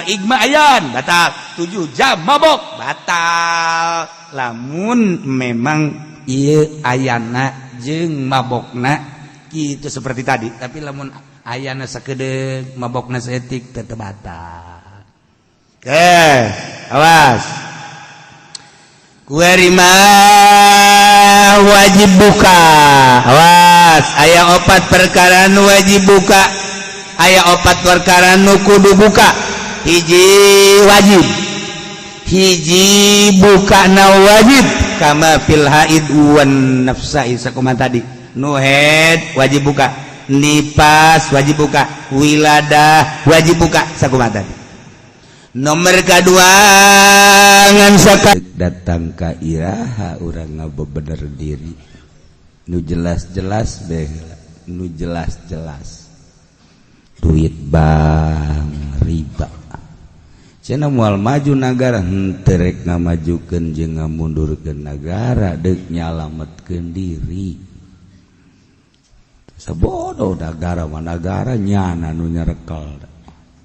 igma ayan batal 7 jam mabok batal lamun memang ieu ayana jeung mabokna kitu seperti tadi tapi lamun ayana sakedeung mabokna saeutik tetep batal awas kuarima wajib buka. Awas aya 4 perkara nu wajib buka, aya 4 perkara nu kudu buka. Hiji wajib, hiji buka na wajib kama fil haid wan nafsai sakumaha tadi. Nu haid wajib buka, nifas wajib buka, wiladah wajib buka sakumaha tadi. Nomor kedua ngan saka datang ka iraha urang ngabebener diri nu jelas-jelas bae, nu jelas-jelas duit bank riba cenah moal maju negara henteu rek ngamajukeun jeung ngamundurkeun negara deuk nyalametkeun diri. Sabodoh negara mah negara nyana nu nyarekel.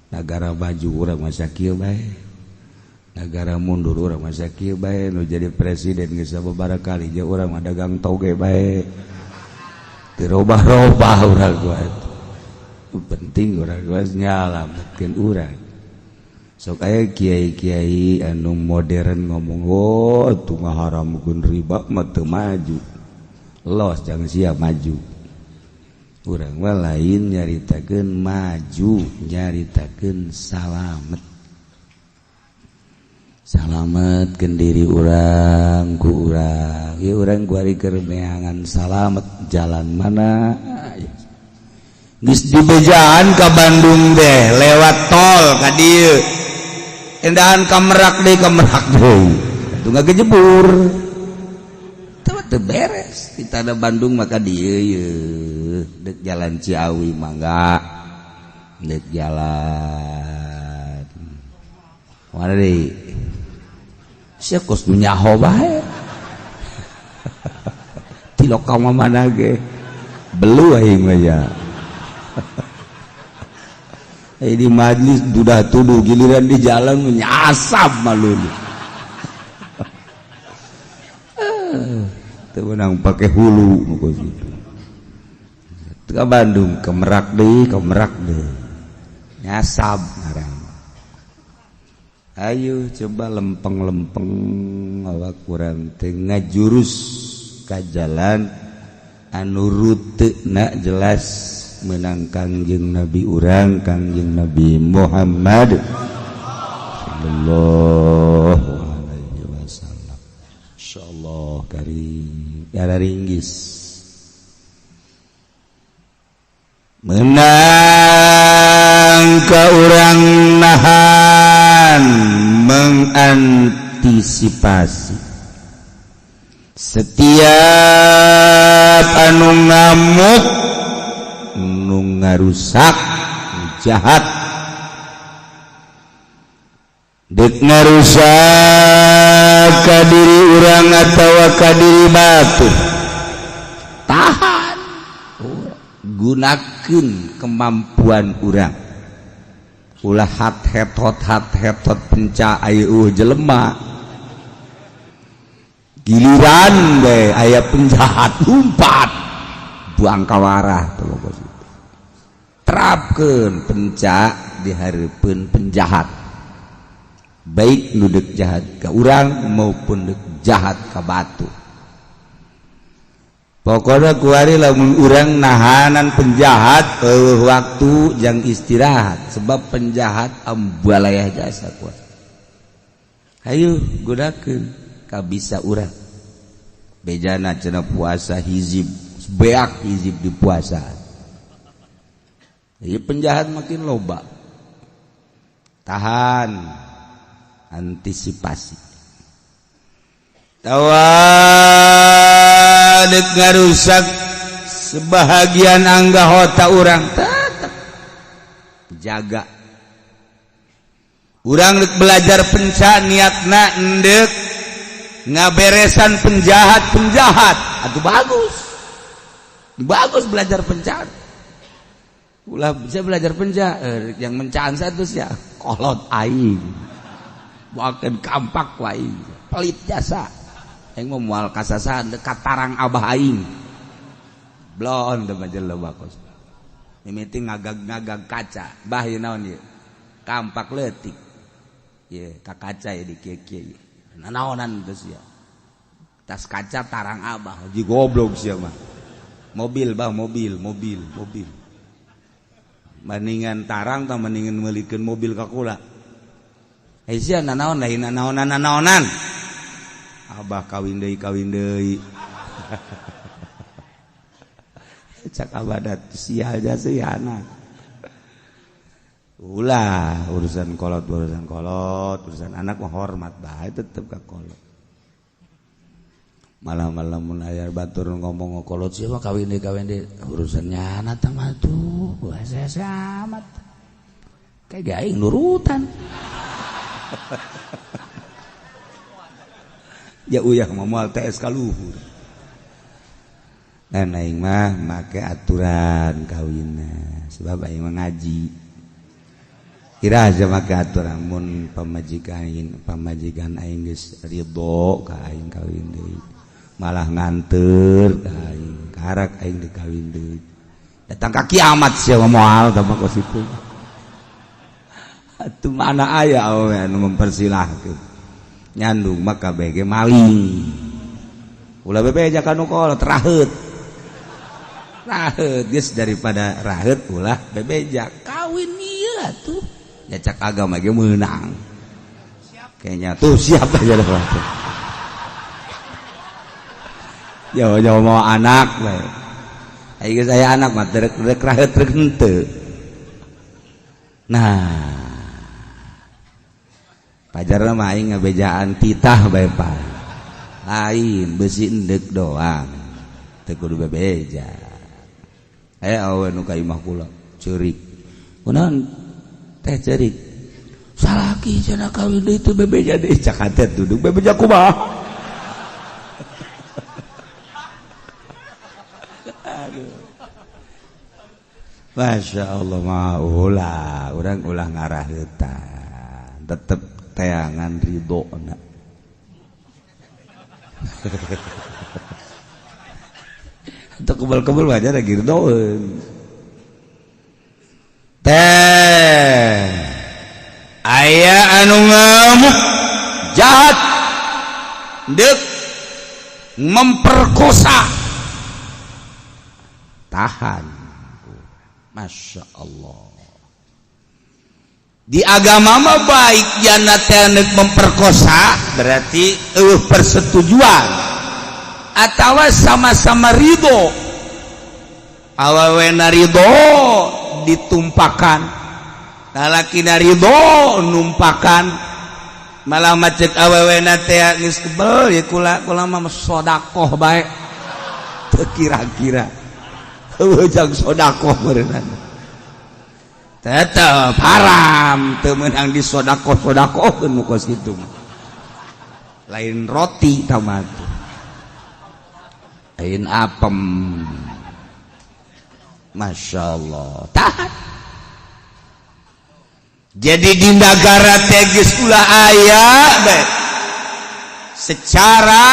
Negara maju urang masa kieu bae, negara mundur urang masa kieu bae. Nu jadi presiden geus sababaraha kali jeung urang mah dagang toge bae, teu robah-robah urang gua. Penting urang gua nyalametkeun urang. Sok aya kiai-kiai anu modern ngomong, oh tuh ngaharamkeun riba mah teu maju, los jangan siap maju. Urang mah lain nyaritakeun maju, nyaritakeun salamet. Salametkeun diri urang ku urang. Ieu urang kuari keur meangan salamet jalan mana? Geus dibejaan ka Bandung deh, lewat tol ka dieu. Endahan ka Merak deui, ka Merak deui. Atuh ngagejebur. Teu beres. Kita ada Bandung maka dieu ye. Dek jalan Ciawi mangga. Dek jalan mana deui? Sia kos nyaho bae. Ti lokal mah mana ge? Belu aing mah ya. Di majlis dudah tuduh giliran di jalan nyasap malu. Teu menang pakai hulu muka situ. Ke Bandung, ke Merak deui, ke Merak deui. Nyasap ngarang. Ayo coba lempeng-lempeng awak kurang teh ngajurus ka jalan anu ruteuna jelas menang Kangjeng Nabi urang, Kangjeng Nabi Muhammad sallallahu alaihi wasallam. Insyaallah karim ya ringgis menang ka urang nahan mengantisipasi setiap anu ngamuk nu ngarusak jahat dek ngarusak ka diri urang atawa ka diri batu tahan gunakeun kemampuan urang ulah hat-hetot penca aya jelema giliran bae aya penjahat umpat buang kawarah terapkeun penca di hareupeun penjahat baik nu deuk jahat ka urang maupun deuk jahat ka batu. Pokoknya kuari lamun urang nahanan penjahat waktu jang istirahat sebab penjahat ambalayah jasa kuat. Hayu gunakeun kabisa urang. Bejana cenah puasa hizib beak hizib di puasa. Ieu penjahat makin loba. Tahan antisipasi. Tawadek ngarusak sebahagian anggota urang tetap jaga urang dek belajar penca niatna endek ngaberesan penjahat atuh bagus belajar penca ulah bisa belajar penca yang mencaan satu ya kolot aing buakeun kampak wae pelit jasa aing mah moal kasasahan dekat tarang abah aing blon teh mah jelema bakos mimiti ngagag kaca bah ieu naon ieu kampak leutik kaca ya di kieu nanaonan terus ya tas kaca tarang abah ji goblok sia mah mobil mendingan tarang tah mendingan meulikeun mobil ka kula sia nanaon lain nanaonan abah kawin deui cak abadat sial jasa ya anak ulah urusan kolot urusan anak mah hormat bae tetep ka kolot malam-malam mun aya batur ngomong kolot siapa kawin deui urusannya anak tah mah tuh saya amat kayak aing nurutan ya uyah moal TS ka luhur dan aing mah make aturan kawinna sebab aing mah ngaji kira aja make aturan mun pamajikan aing geus ridho ka aing kawin deui malah nganteur ka aing karak aing dikawin deui datang ka kiamat sia moal tah mah kositu atuh mana aya we anu mempersilahkeun nyandung mah kabeh ge maling ulah bebeja kanu kolot raheut geus daripada raheut ulah bebeja kawin ieu atuh ya cak agama ge meunang kayaknya tuh siap aja dah jauh mau anak we aing geus aya anak mah rek raheut rek henteu nah pajarna mah aing ngabejaan titah bae pa lain besi endek doang teu kudu bebeja awe nu ka imah kula ceurik kunaon teh ceurik salaki cenah kawin deui teu bebeja deui cak hate duduk bebeja kumaha Masya Allah mah urang ulah ngaraheutan tetep teangan ridona atau kebal-kebal wajar lagi ridoeun teh aya anu ngamuk jahat deuk memperkosa tahan Masya Allah di agama mah baik jana teh memperkosa berarti persetujuan atawa sama-sama ridho awawena ridho ditumpakan lalakina ridho numpakan malah macet awawena teh geus kebel ya kula mah sedekah bae teu kira-kira ujang sedekah meureunna tetep haram teu meunang disedekah-sedekahkeun nu kos kitu lain roti tamatu lain apem Masya Allah tahan jadi di negara tegis ulah aya secara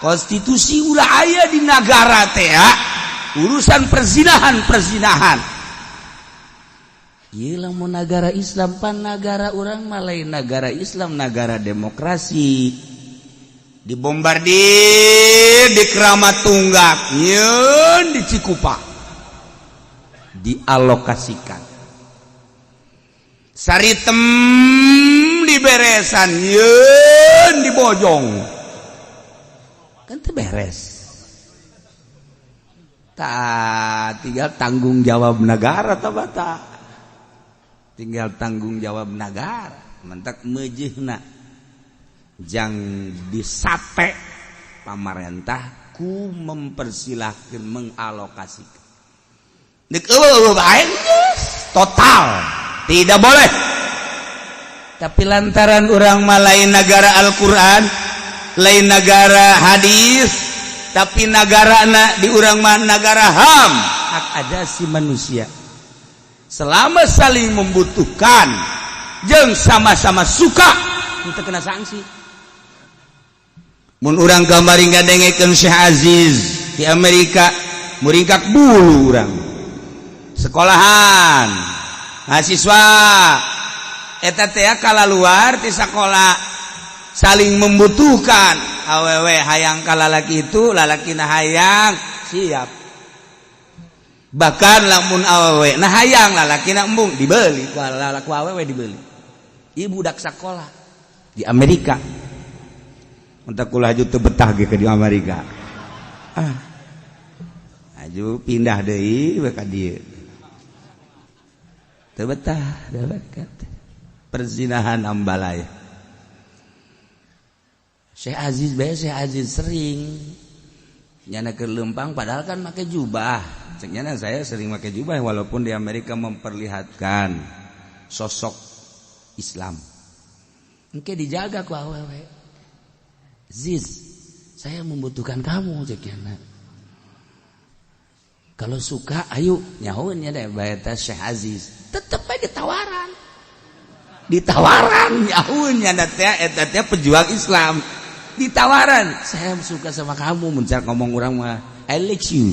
konstitusi ulah aya di negara teh urusan perzinahan ieu lamun negara Islam pan negara urang mah lain negara Islam negara demokrasi dibombardir di Keramat Tunggak nyeun di Cikupa dialokasikan saritem di Beresan nyeun di Bojong kan teu beres tah tinggal tanggung jawab negara tah bata tinggal tanggung jawab negara mentak meujeuhna jang disate pamarentah ku mempersilahkan mengalokasikan nek eueuh bae total tidak boleh tapi lantaran urang mah lain negara Al-Qur'an lain negara hadis tapi nagarana di urang mah negara HAM hak asasi manusia selama saling membutuhkan jeung sama-sama suka teu kena sanksi mun urang kamari ngadengekeun Syekh Aziz di Amerika muringkak bulu urang sekolahan mahasiswa eta teh kala luar ti sakola saling membutuhkan awewe hayang ka lalaki itu lalakina hayang siap bahkan lamun awewe nah hayang lalakina embung dibeli ku awewe dibeli ieu budak sakola di Amerika untuk kulah aju teu betah ge ke di Amerika aju pindah deui we ka dieu teu betah da berkat perzinahan ambalaya Syekh Aziz sering nyana ke lempang padahal kan pakai jubah. Ceknya saya sering pakai jubah walaupun di Amerika memperlihatkan sosok Islam. Engke dijaga ku awewe. Ziz, saya membutuhkan kamu ceknya. Kalau suka ayo nyahoeun nya deh baeta Syekh Aziz. Tetep aja ditawaran nyahoeun nya eta teh pejuang Islam. Ditawaran saya suka sama kamu mencari ngomong orang mah I like you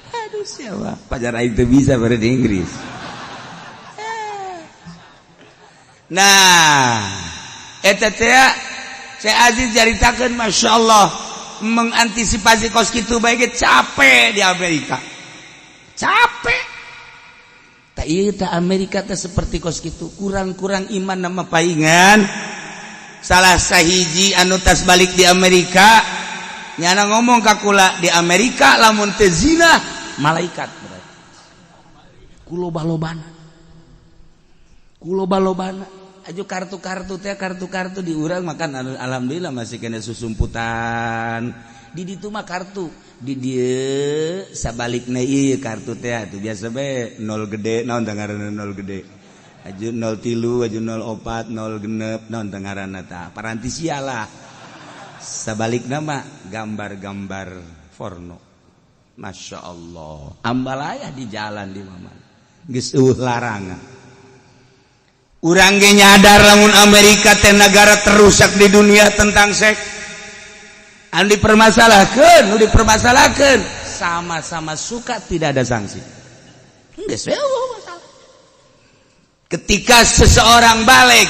aduh siapa pacar itu bisa bahasa Inggris nah eta teh saya Aziz jaritakeun Masya Allah mengantisipasi kos kitu bae capek di Amerika capek tak iya tak Amerika tak seperti kos gitu kurang-kurang iman nama paingan salah sahiji anu tas balik di Amerika nyana ngomong kakula di Amerika lamun teu zina malaikat berarti kuloba-lobana aju kartu-kartu di urang makan alhamdulillah masih kena susumputan di ditu mah kartu di dieu sabalikna ieu kartu teh atuh biasa bae 0 gede naon teh ngaranna 0 gede aju 03 aju 04 0 genep naon teh ngaranna tah paranti sialah sabalikna mah gambar-gambar porno Masya Allah ambalaya di jalan di mana geus larangan urang ge nyadar lamun Amerika teh negara terusak di dunia tentang seks anu dipermasalahkan sama-sama suka tidak ada sanksi. Ketika seseorang balik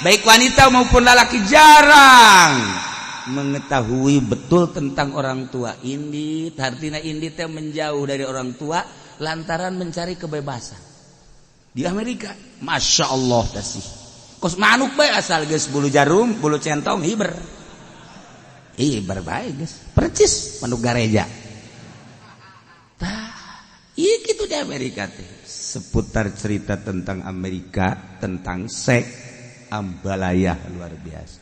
baik wanita maupun lelaki jarang mengetahui betul tentang orang tua indit artinya indit yang menjauh dari orang tua lantaran mencari kebebasan di Amerika Masya Allah tasih kos manuk bae asal geus bulu jarum bulu centong hiber berbaik guys percis manuk gareja iya gitu di Amerika teh seputar cerita tentang Amerika tentang seks ambalaya luar biasa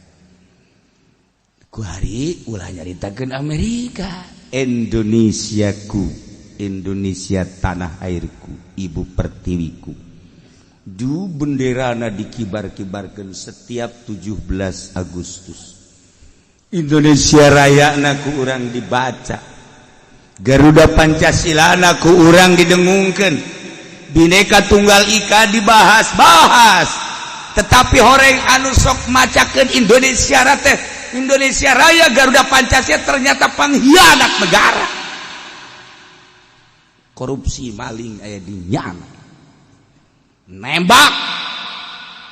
ku hari ulah nyaritakeun Amerika Indonesiaku Indonesia tanah airku ibu pertiwiku du benderana dikibar-kibarkeun setiap 17 Agustus Indonesia Raya naku urang dibaca Garuda Pancasila naku urang didengungkeun Bhinneka Tunggal Ika dibahas-bahas tetapi horeng anu sok macakeun Indonesia teh Indonesia Raya Garuda Pancasila ternyata pengkhianat negara korupsi maling aya di nyana nembak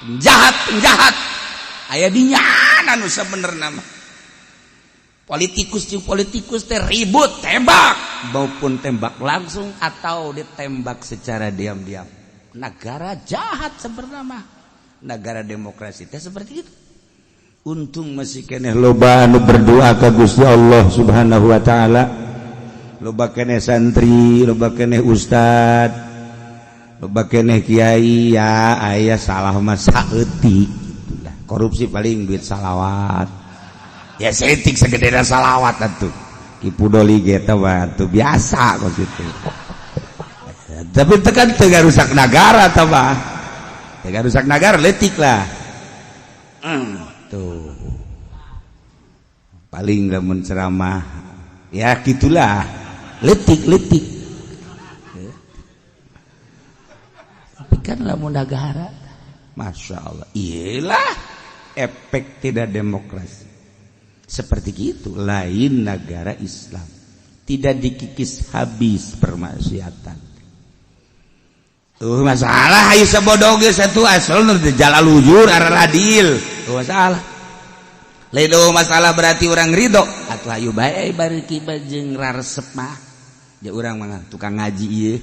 penjahat aya di nyana nu sabenerna mah politikus teh ribut tembak maupun tembak langsung atau ditembak secara diam-diam negara jahat sebenarnya mah negara demokrasi teh seperti itu untung masih keneh loba anu berdoa ka Gusti Allah Subhanahu wa taala loba keneh santri loba keneh ustad loba keneh kiai ya aya salah mah saeutik gitulah korupsi paling duit salawat ya setik segedena salawat atuh kipu doli geta batu biasa kos itu tapi tekan teu rusak negara tah bah teu rusak negara letik lah tuh paling lamun ceramah ya gitulah letik tapi kan lamun negara Masya Allah iyalah efek tidak demokrasi seperti itu lain negara Islam tidak dikikis habis permaksiatan. Tuh masalah hayu sabodo ge satu asal nu jalal lujur arah adil. Tuh masalah. Lain masalah berarti orang ridho atuh hayu bae bari kiba jeung raresep mah. Ya urang mah tukang ngaji ieu.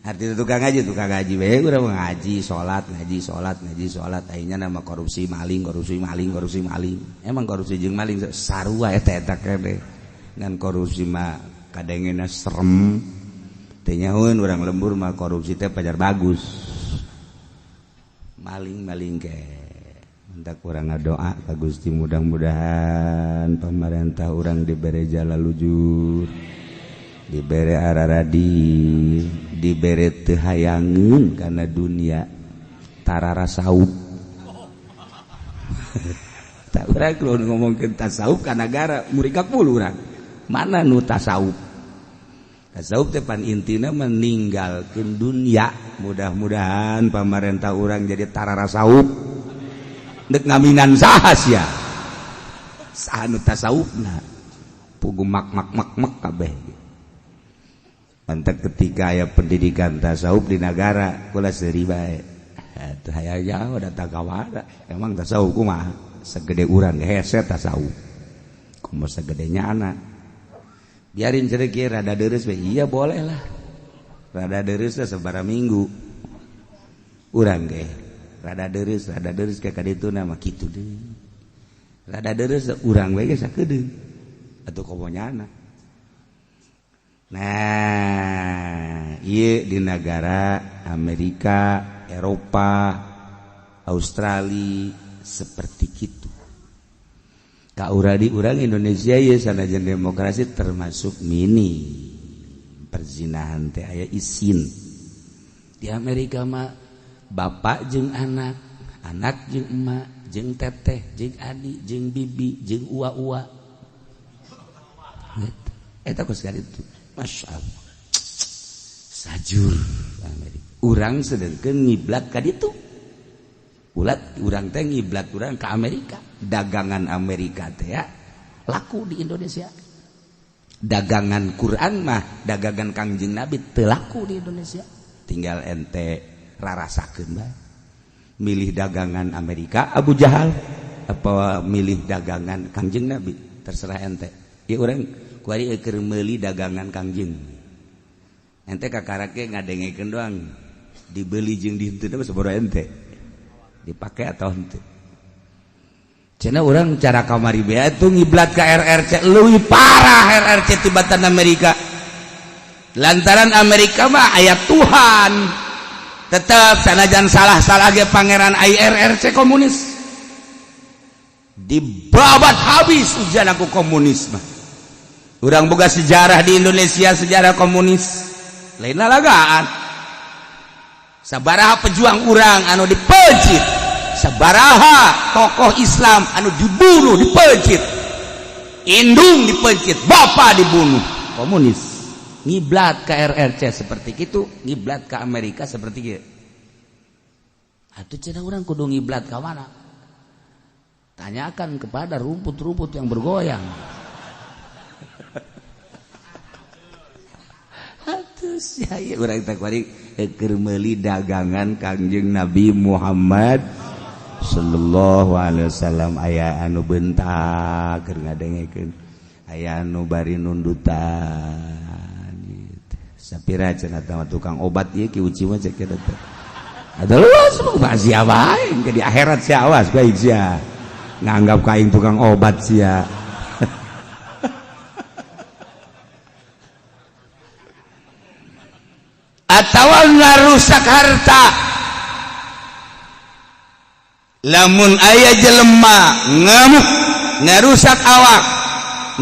Artinya tukang ngaji bae urang ngaji, salat, ngaji, salat. Akhirnya nama korupsi maling. Emang korupsi jeung maling sarua eta kene. Ngan korupsi mah kadengena serem. Teh nyahoeun urang lembur mah korupsi teh pajar bagus. Maling ke. Hendak urang ngadoa ka Gusti mudah-mudahan pamarentah urang dibere jalan lujur. Dibere araradi, dibere teu hayangeun kana dunia tarara saup. Tak urang kalau ngomongkeun tasawuf ka nagara murid ka 10 urang. Mana nu tasawuf? Tasawuf teh pan intina meninggalkeun dunia. Mudah-mudahan pamarentah urang jadi tarara saup. Dek ngaminan saha sia? Saha nu tasawufna? Pugu mak kabeh. Mantak ketika aya pendidikan tasawuf di negara kula seuri bae. Teu hayang udah tagawara. Emang tasawuf kumaha? Segede urang hese tasawuf. Kumaha segedenya anak. Biarin ceuk ieu rada deres we. Iya boleh lah. Rada deres teh sabaraha minggu. Urang ge rada deres ka kadituna mah kitu deui. Rada deres urang we ge sakedeung. Atuh komonyana. Nah, ieu di negara Amerika, Eropa, Australia seperti kitu. Ka urang Indonesia ye sanajan demokrasi termasuk mini perzinahan teh aya izin. Di Amerika mah bapak jeung anak, anak jeung emak, jeung teteh, jeung adik, jeung bibi, jeung ua-ua. Eta kos itu. Masya Allah. Sajur Amerika. Urang sedengkeun ngiblat ka ditu. Urang teh ngiblat urang ka Amerika. Dagangan Amerika teh ya laku di Indonesia. Dagangan Quran mah dagangan Kangjeng Nabi teu laku di Indonesia. Tinggal ente rarasakeun bae. Milih dagangan Amerika Abu Jahal apa milih dagangan Kangjeng Nabi terserah ente. Ieu urang kuari keur meuli dagangan Kangjeng. Ente kakarake ngadengekeun doang. Dibeli jeung dihenteu mah sabaraha ente. Dipake atau henteu. Cenah urang cara kamari bea tuh ngiblat ka RRC leuwih parah RRC tibatan Amerika. Lantaran Amerika mah aya Tuhan. Tetep sanajan salah-salah ge pangeran RRC komunis. Dibabat habis ujian aku komunis mah. Urang boga sejarah di Indonesia, sejarah komunis. Lain lalagaan. Sabaraha pejuang urang anu dipejit. Sabaraha tokoh Islam anu dibunuh, dipejit. Indung dipejit, bapa dibunuh. Komunis. Ngiblat ke RRC seperti itu, ngiblat ke Amerika seperti itu. Atuh cenah urang kudu ngiblat ka mana? Tanyakan kepada rumput-rumput yang bergoyang. Atus ya urang teh kuari keur meuli dagangan Kangjeng Nabi Muhammad sallallahu alaihi wasallam. Aya anu bentak keur ngadengekeun, aya anu bari nundutan gitu. Sapira cenah teh tukang obat ieu ki uci mah cek eta teh. Adalah semua sia bae di akhirat sia awas baik sia. Nganggap kaing tukang obat sia. Atawa ngarusak harta. Lamun aya jelema ngamuk, ngarusak awak,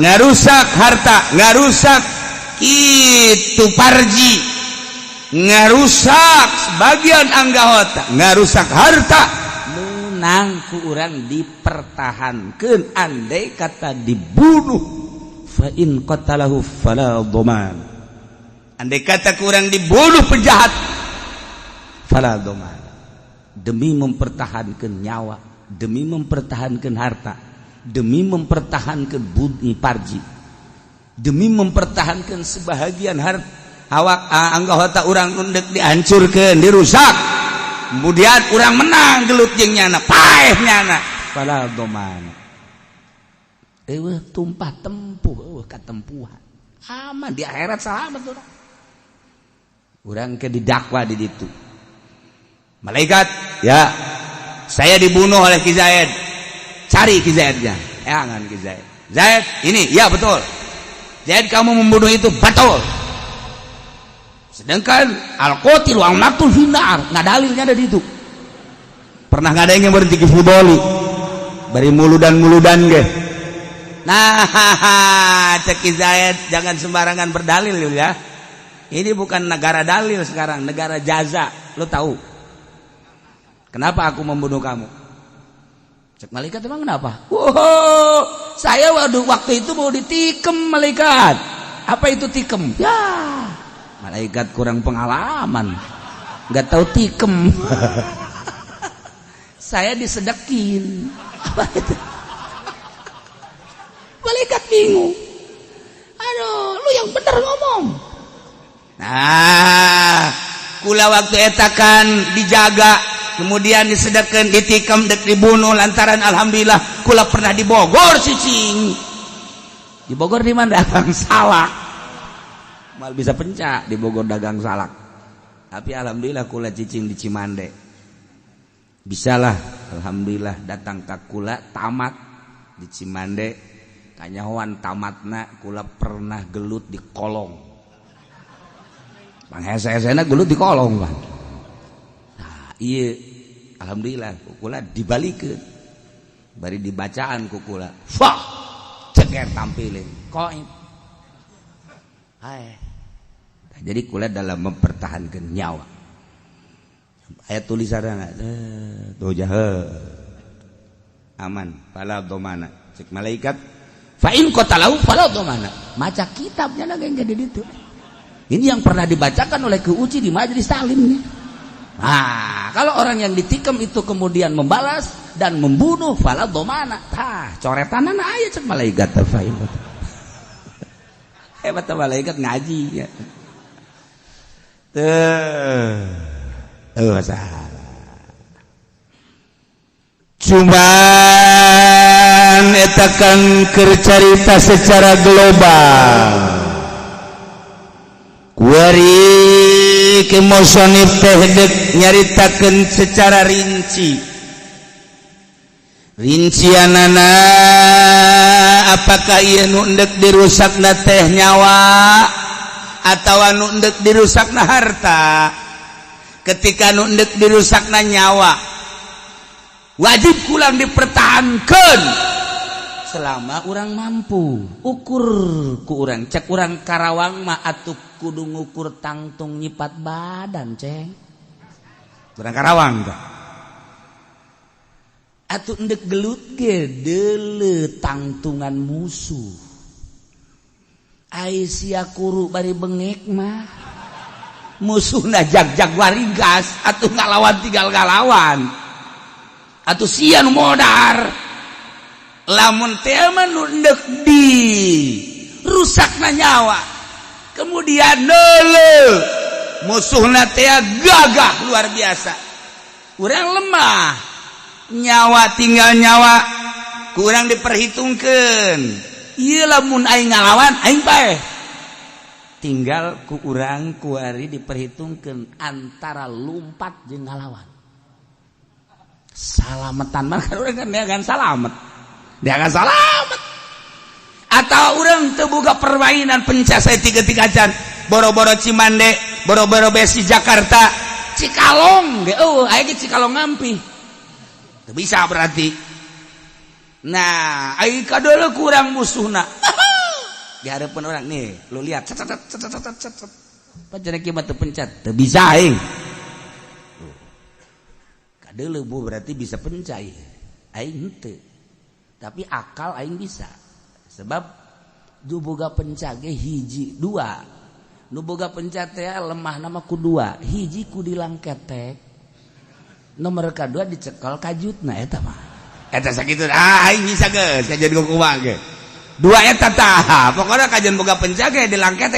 ngarusak harta, ngarusak itu parji, ngarusak sebagian anggota, ngarusak harta, menang ku urang dipertahankeun andai kata dibunuh. Fa in qatalahu fala dhaman. Andai kata kurang dibunuh penjahat, fala dhaman. Demi mempertahankan nyawa, demi mempertahankan harta, demi mempertahankan budi parji, demi mempertahankan sebahagian harta awak anggota orang undek dihancurkan dirusak kemudian orang menang gelut jeung nyana paeh nyana pada doman tumpah tempuh katempuhan aman di akhirat selamat orang ke didakwa di ditu malaikat ya saya dibunuh oleh Ki Zaid cari Ki Zaidnya jangan Ki Zaid Zaid ini ya betul Zaid kamu membunuh itu betul sedangkan al-qatil wal maqtul finnar nggak dalilnya ada di itu pernah nggak ada yang berhenti ke fudoli bari muludan ge nah cek Ki Zaid jangan sembarangan berdalil ya ini bukan negara dalil sekarang negara jaza lo tahu kenapa aku membunuh kamu cek malaikat emang kenapa saya waktu itu mau ditikem malaikat apa itu tikem ya malaikat kurang pengalaman nggak tahu tikem saya disedekin apa itu malaikat bingung aduh lu yang bener ngomong nah kula waktu etakan dijaga kemudian disedekan ditikam dek dibunuh lantaran alhamdulillah kula pernah di Bogor cicing di Bogor di mana dagang salak mal bisa pencak di Bogor dagang salak tapi alhamdulillah kula cicing di Cimande bisalah alhamdulillah datang ke kula tamat di Cimande kanyahoan tamatna kula pernah gelut di kolong bang hese-hesena gelut di kolong bang nah iya alhamdulillah kukula dibalikeun bari dibacaan kukula fah ceker tampilin koin hai jadi kula dalam mempertahankan nyawa ayat tulisanna tuh jahe aman fala domana cek malaikat fa in qatalahu fala domana maca kitabnya na geng jadi ditu ini yang pernah dibacakan oleh keuci di majelis taklim nih. Nah, kalau orang yang ditikam itu kemudian membalas dan membunuh fala domana. Tah, coretanana aya cek malaikat tafail. Hebat malaikat ngaji ya. Salah. Cuman eta kan keur carita secara global. Wari ke musonif teh dek nyaritakeun secara rincianana apakah ieu nu endek dirusakna teh nyawa atawa nu endek dirusakna harta ketika nu endek dirusakna nyawa wajib kulang dipertahankeun selama orang mampu ukur ku urang cek urang Karawang mah atuh kudu ngukur tangtung nyipat badan ceng urang Karawang teh atuh endek gelut ge deuleu tangtungan musuh ai sia kuru bari bengek mah musuhna jag-jag warigas atuh ngalawan tinggal ngalawan atuh sia nu modar lamun teh mah nu endek di rusakna nyawa kemudian neuleuh musuhna teh gagah luar biasa urang lemah nyawa tinggal nyawa kurang diperhitungkeun ieu lamun aing ngalawan aing bae tinggal ku urang ku ari diperhitungkeun antara lumpat jeung ngalawan salametan mah urang kan dengan salamet dia akan selamat atau orang terbuka permainan pencak saya tiga-tiga can boro-boro Cimande boro-boro besi Jakarta Cikalong ayo Cikalong ngampi itu bisa berarti nah ayo kadole kurang musuhna di hadapan orang nih lu lihat cet pancen kieu teu pencet teu bisa aing kadole bu berarti bisa pencai aing henteu tapi akal aing bisa sebab du boga pencage hiji dua nu boga pencet teh lemah nama ku dua hiji ku dilang ketek nomor kadua dicekal kajutna eta mah eta sakitu aing bisa geus kajian kumaha ge dua eta tah pokoknya kajian boga penjaga di langket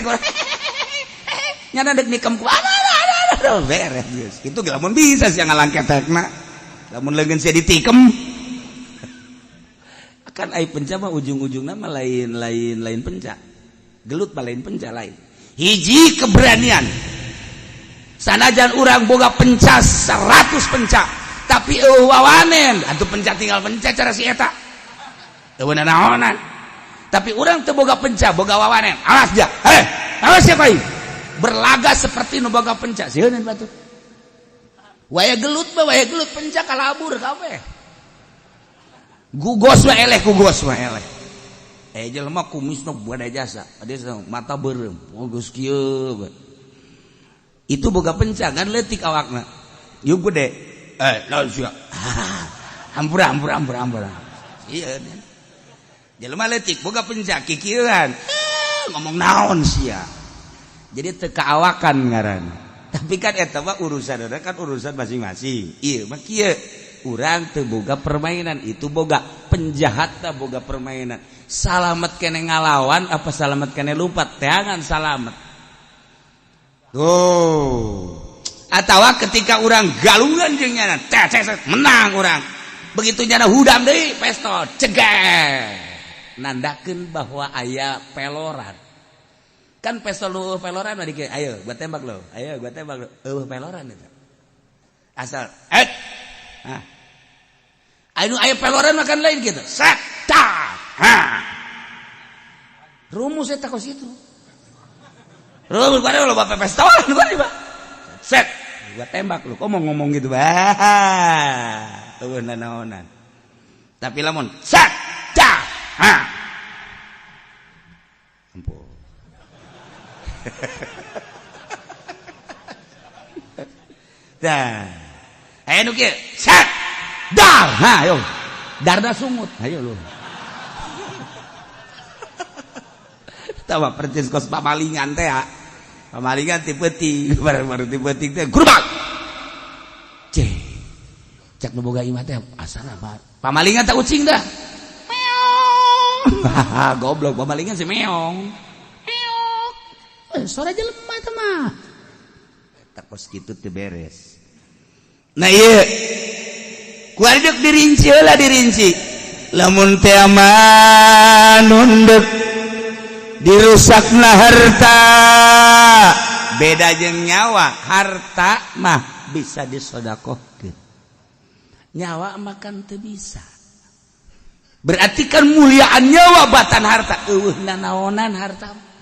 nyana dek nikem ku ada beres geus kitu lamun bisa sia ngalangketekna lamun leungeun sia ditikem kan ai penca mah ujung-ujungna mah lain penca gelut mah lain penca lain hiji keberanian sanajan urang boga penca 100 penca tapi wawanen atuh penca tinggal penca cara si eta teu naonan tapi urang teu boga penca boga wawanen awas ja awas ya kai berlaga seperti nu boga penca sieun batu waya gelut penca kalabur kabeh gugos mah eleh jelema kumisna buada jasa ade mata beureum geus kieu itu boga penca kan leutik awakna yuk gede naon sia ampura iya jelema leutik boga penca kikieuan ngomong naon sia jadi teu kaawakan ngaran tapi kan eta mah urusan masing-masing ieu mah kieu urang teu boga permainan itu boga penjahat teh boga permainan salamet kene ngalawan apa salamet kene lumpat teangan salamet tuh atawa ketika urang galungan jeung nyana menang urang begitu nyana hudam deui pistol ceger nandakeun bahwa aya peloran kan pistol peloran mah dikeun ayo gua tembak lo peloran eta asal anu aya peloran makan lain gitu set rumus eta kos itu rumus pada lo bapak pistol set gua tembak lu kok mau ngomong gitu tuh naonan tapi lamun set ampun dah ayo nu kieu set dar ayo darda sungut ayo lu tawa percis kos pamalingan teh pamalingan ti peuting baru ti peuting teh grubak cek nu boga imah teh asana pamalingan teh ucing dah meong goblok pamalingan si meong sore jelema teh mah tak kos kitu teh beres nah ieu kuaduk dirinci lamun teh manunduk dirusakna harta beda jeung nyawa harta mah bisa disodakohkeun nyawa mah kan teu bisa berarti kan muliaan nyawa batan harta eueuhna naonan harta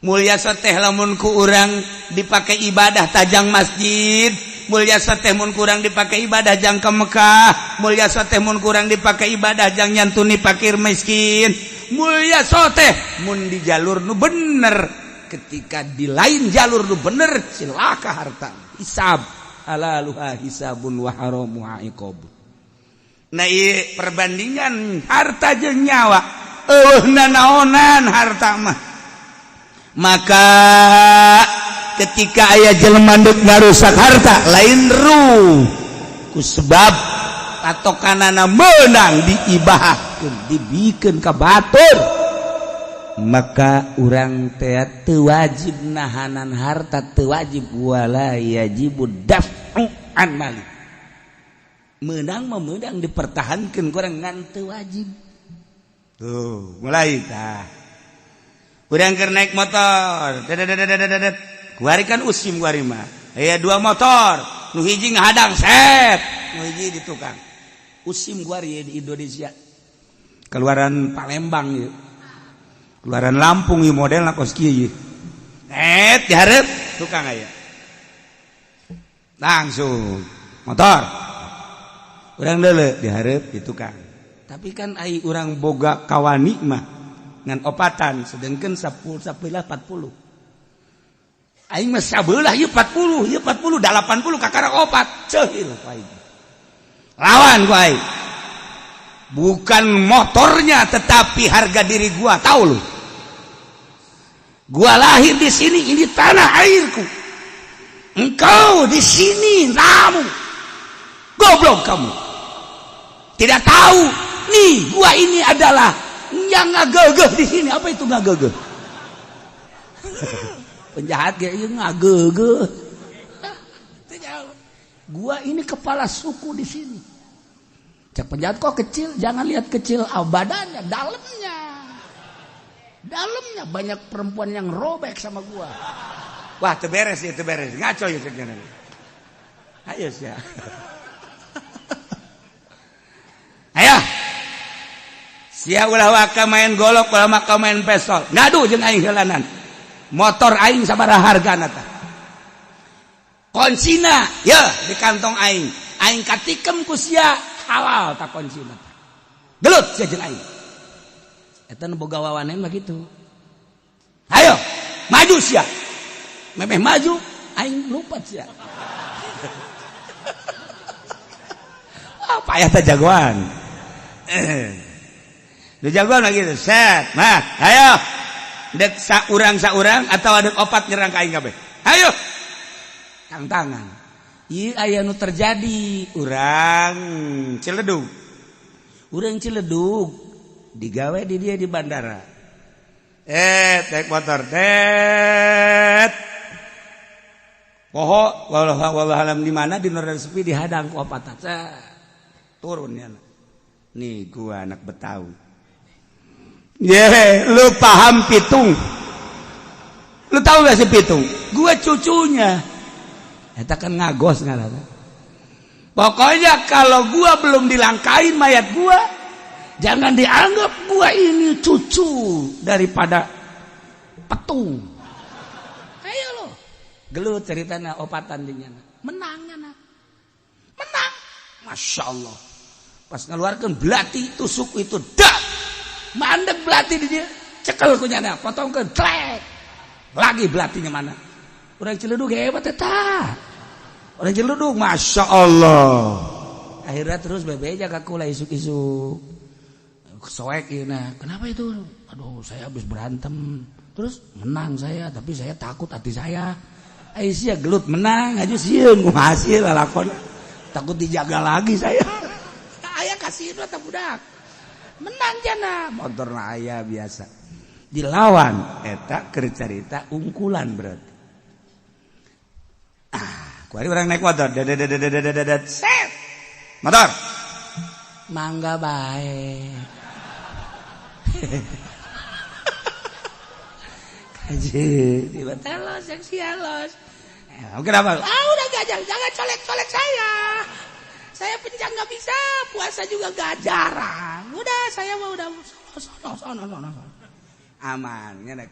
mulia sateh lamun ku urang dipake ibadah tajang masjid mulia sateh mun kurang dipake ibadah jang ke Mekah mulia sateh mun kurang dipake ibadah jang nyantuni fakir miskin mulia sateh mun di jalur nu bener ketika di lain jalur nu bener cilaka harta hisab halaluha hisabun wa haramuha iqab nah ieu perbandingan harta jeung nyawa eueuhna naonan harta mah maka ketika aya jelema deuk ngarusak harta lain ruh ku sebab patokanana meunang diibahahkeun dibikeun ka batur maka urang teh teu wajib nahanan harta teu wajib wala yajibu daf'u an mali meunang mah meunang dipertahankeun ku urang ngan teu wajib tuh mulai tah urang keur naik motor kuarikan usim kuari mah aya dua motor nu hiji ngahadang set nu hiji di tukang usim kuari di Indonesia keluaran Palembang ieu keluaran Lampung ieu modelna kos kieu di hareup tukang aya langsung motor urang deuleu di hareup di tukang tapi kan ai urang boga kawani mah ngan opatan sedengkeun 10 40 aing mah sabelah ieu 40 80 kakara opat ceuhil ku aing lawan ku aing bukan motornya tetapi harga diri gua tahu lu gua lahir di sini ini tanah airku engkau di sini namu goblok kamu tidak tahu nih gua ini adalah yang ngagegeh di sini. Apa itu ngagegeh? Penjahat kayak ngagegeh. Gua ini kepala suku di sini. Cek penjahat kok kecil, jangan lihat kecil badannya, dalamnya banyak perempuan yang robek sama gua. Wah, teberes ya, teberes. Ngaco ya kerjanya. Ayo sih. Ayo. Sia ulah waka main golok, ulah maka main pistol. Ngadu jeung aing heulanan. Motor aing sabaraha hargana tah? Konsina, ya di kantong aing. Aing katikem ku sia halal tak konsina. Gelut sia jeung aing. Eta nu boga wawanen mah kitu. Ayo, maju sia. Memeh maju, aing lupa sia. Apa ya teh jagoan? Lu jagoan lagi gitu. Set. Nah, ayo. Dek saurang atau ada opat nyerang ka aing kabeh. Ayo. Kang tangan. Ieu aya nu terjadi urang Ciledug. Urang Ciledug digawe di dia di bandara. Naik motor. Poho wallahualam di mana di Nordal sepi dihadang ku opat. Turun ya. Nih gua anak Betawi. Lu paham pitung? Lu tahu gak sih pitung? Gua cucunya. Eta kan ngagos ngaranna. Pokoknya kalau gua belum dilangkain mayat gua, jangan dianggap gua ini cucu daripada petung. Ayo lo. Gelut ceritana opatan dinyana. Menangnya nak. Menang. Masya Allah. Pas ngeluarkan belati tusuk itu dak. Mandek belati di dia. Cekel kunyana. Potongkan. Klek. Lagi belatinya mana. Orang Ciledug hebat eta. Orang Ciledug Masya Allah. Akhirnya terus bebe aja kaku lah isuk-isuk. Soek nah. Kenapa itu? Aduh saya habis berantem. Terus menang saya. Tapi saya takut hati saya. Aisyah gelut menang aja sieun hasil lalakon. Takut dijaga lagi saya. Ayah kasih itu atau budak. Menang jana. Motorna ayah biasa. Dilawan eta keur carita ungkulan berarti. Kuari orang naik motor, set, motor, mangga baik, kaji, tiba telos, seksi halos, kenapa? Udah gajah, jangan colek-colek saya pencang nggak bisa, puasa juga gak jarang, udah saya mau udah sono, aman, nggak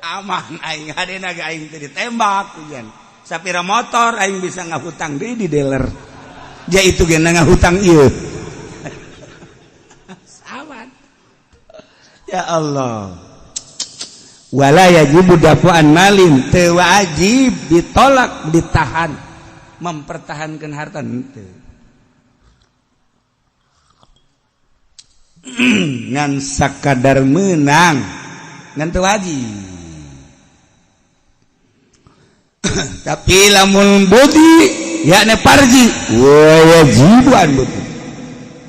aman aing hadena ge aing teu ditembak ujian sapira motor aing bisa ngahutang deui di dealer ja itu ge ngahutang ieu aman ya Allah wala yajibu dafu'an malin teu wajib ditolak ditahan mempertahankan harta henteu ngan sakadar menang ngan teu wajib. Tapi lamun budi yakni parji wajiban budi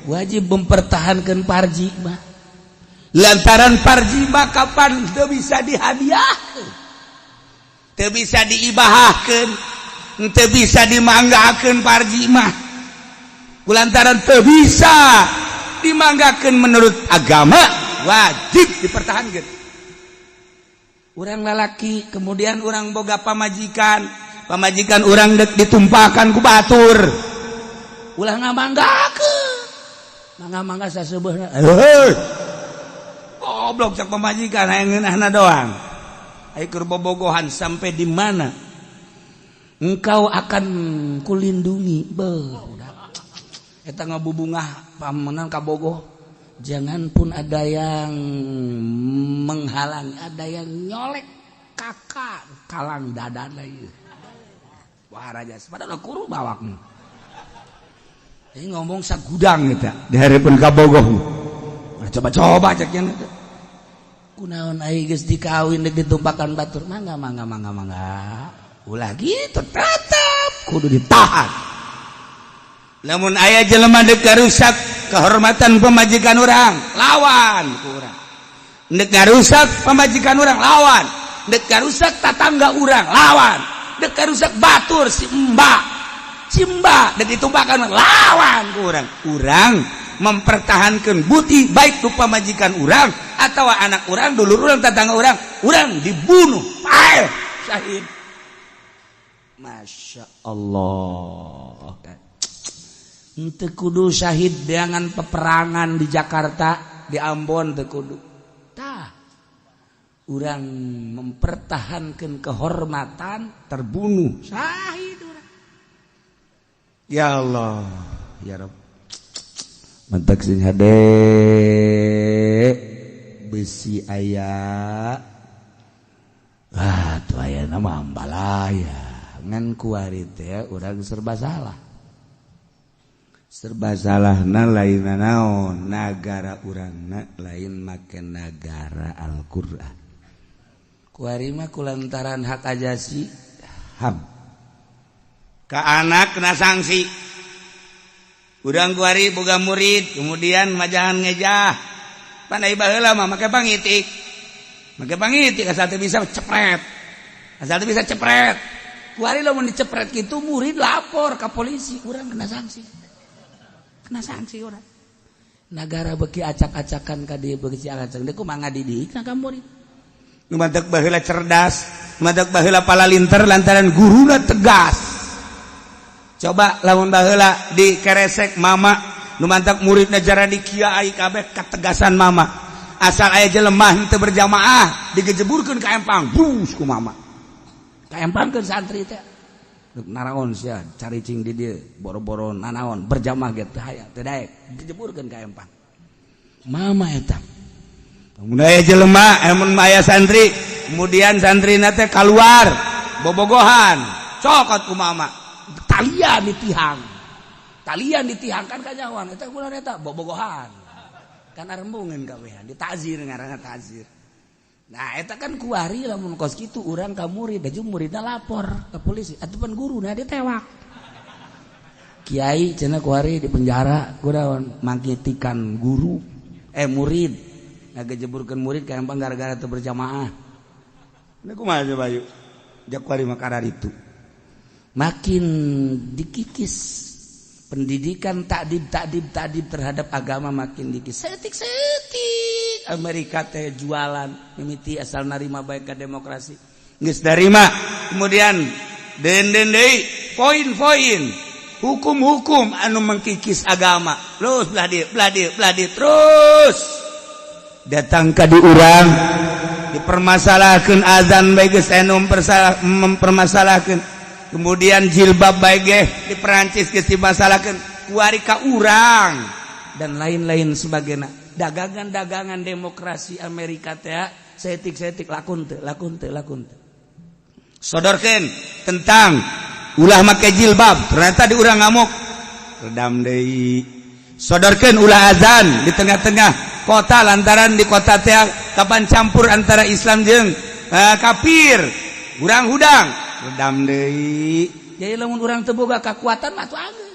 wajib mempertahankan parji mah lantaran parji mah kapan teu bisa dihadiahkeun teu bisa diibahahkeun teu bisa dimanggakeun parji mah kulantaran teu bisa dimanggakeun menurut agama wajib dipertahankan. Urang lalaki, kemudian urang boga pamajikan urang ditumpahkan ku batur. Ulah ngamanggakeun. Mangga saseubeuhna. Goblok cak pamajikan aya ngeunahna doang. Aya keur bobogohan sampai di mana engkau akan kulindungi. Budak. Eta ngabubungah pamenang kabogoh. Jangan pun ada yang menghalangi, ada yang nyolek kakak kalang dadana ieu. Wah raja, padahal kuru bawakna. Ini ngomong sagudang eta di hareupeun kabogoh. Nah, coba cek nya. Kunaon ai geus dikawin deuk ditumpakan batur. Mangga. Ulah gitu tetap kudu ditahan. Namun aya jelema dek ngarusak kehormatan pemajikan orang, lawan kurang. Dek ngarusak pemajikan orang, lawan. Dek ngarusak tatangga orang, lawan. Dek ngarusak batur si mbak dek ditumbakan lawan kurang. Kurang mempertahankan bukti baik rupa majikan orang atau anak orang, dulur orang, tetangga orang dibunuh, pae syahid. Masya Allah. Teu kudu syahid dengan peperangan di Jakarta, di Ambon teu kudu. Tah. Urang mempertahankan kehormatan terbunuh, syahid urang. Ya Allah, ya Rabb. Mantak sing hade besi aya. Tuh aya nama ambalaya. Ngan kuari teh urang serba salah. Serba salahna lain naon, nagara urangna lain make nagara Al-Qur'an. Kuari mah kulantaran hak ajasi HAM. Ka anak kena sanksi. Urang kuari boga murid, kemudian majahan ngejah. Pandai baheula mah make pangitik. Make pangitik asal teu bisa cepret. Asal teu bisa cepret. Kuari lamun dicepret kitu murid lapor ka polisi, urang kena sanksi. Kena sanksi orang. Nagara beki acak-acakan ka dieu beki acak. Deku mangga didik na ka murid. Nu mantek baheula cerdas, mantek baheula palalinter lantaran guruna tegas. Coba lamun baheula dikeresek mama, nu mantek muridna jara di kiai kabeh kategasan mama. Asal aya jelema henteu berjamaah digejeburkeun ka empang, brus ku mama. Ka empangkeun santri teh. Naraon sia caricing di dieu boro-boro nanaon berjamaah ge teu hayang teu daek dijeburkeun ka empang. Mama eta. Mun aya jelema mun aya santri kemudian santrina teh kaluar bobogohan cokot ku mama talian ditihang. Talian ditihang kan kanyawan eta kunaon eta bobogohan. Kan arembungeun kawehan ditazir ngaranna tazir. Nah, eta kan kuari lamun kos kitu urang ka murid, aju muridna lapor ke polisi, atupan guruna ditewak. Kiai cenah kuari di penjara, kunaon mangkitikan guru murid. Ngagejeburkeun murid ka empang gara-gara teu berjamaah. Ini kumaha coba yuk? Jak kuari makarar itu. Makin dikikis pendidikan takdib terhadap agama makin dikikis. Setik. Amerika teh jualan mimiti asal narima baik ke demokrasi geus narima kemudian den deui poin-poin hukum-hukum anu mengkikis agama terus beladi terus datang ka di urang dipermasalahkeun azan bae geus anu mempermasalahkeun kemudian jilbab bae ge di Perancis geus dimasalahkeun kuari ka urang dan lain-lain sebagainya. Dagangan demokrasi Amerika teh setik lakun teu. Sodorkeun tentang ulah make jilbab ternyata di urang ngamuk redam deui. Sodorkeun ulah azan di tengah-tengah kota lantaran di kota teh kapan campur antara Islam jeung kafir urang hudang redam deui. Jadi lamun urang teu boga kakuatan mah atuh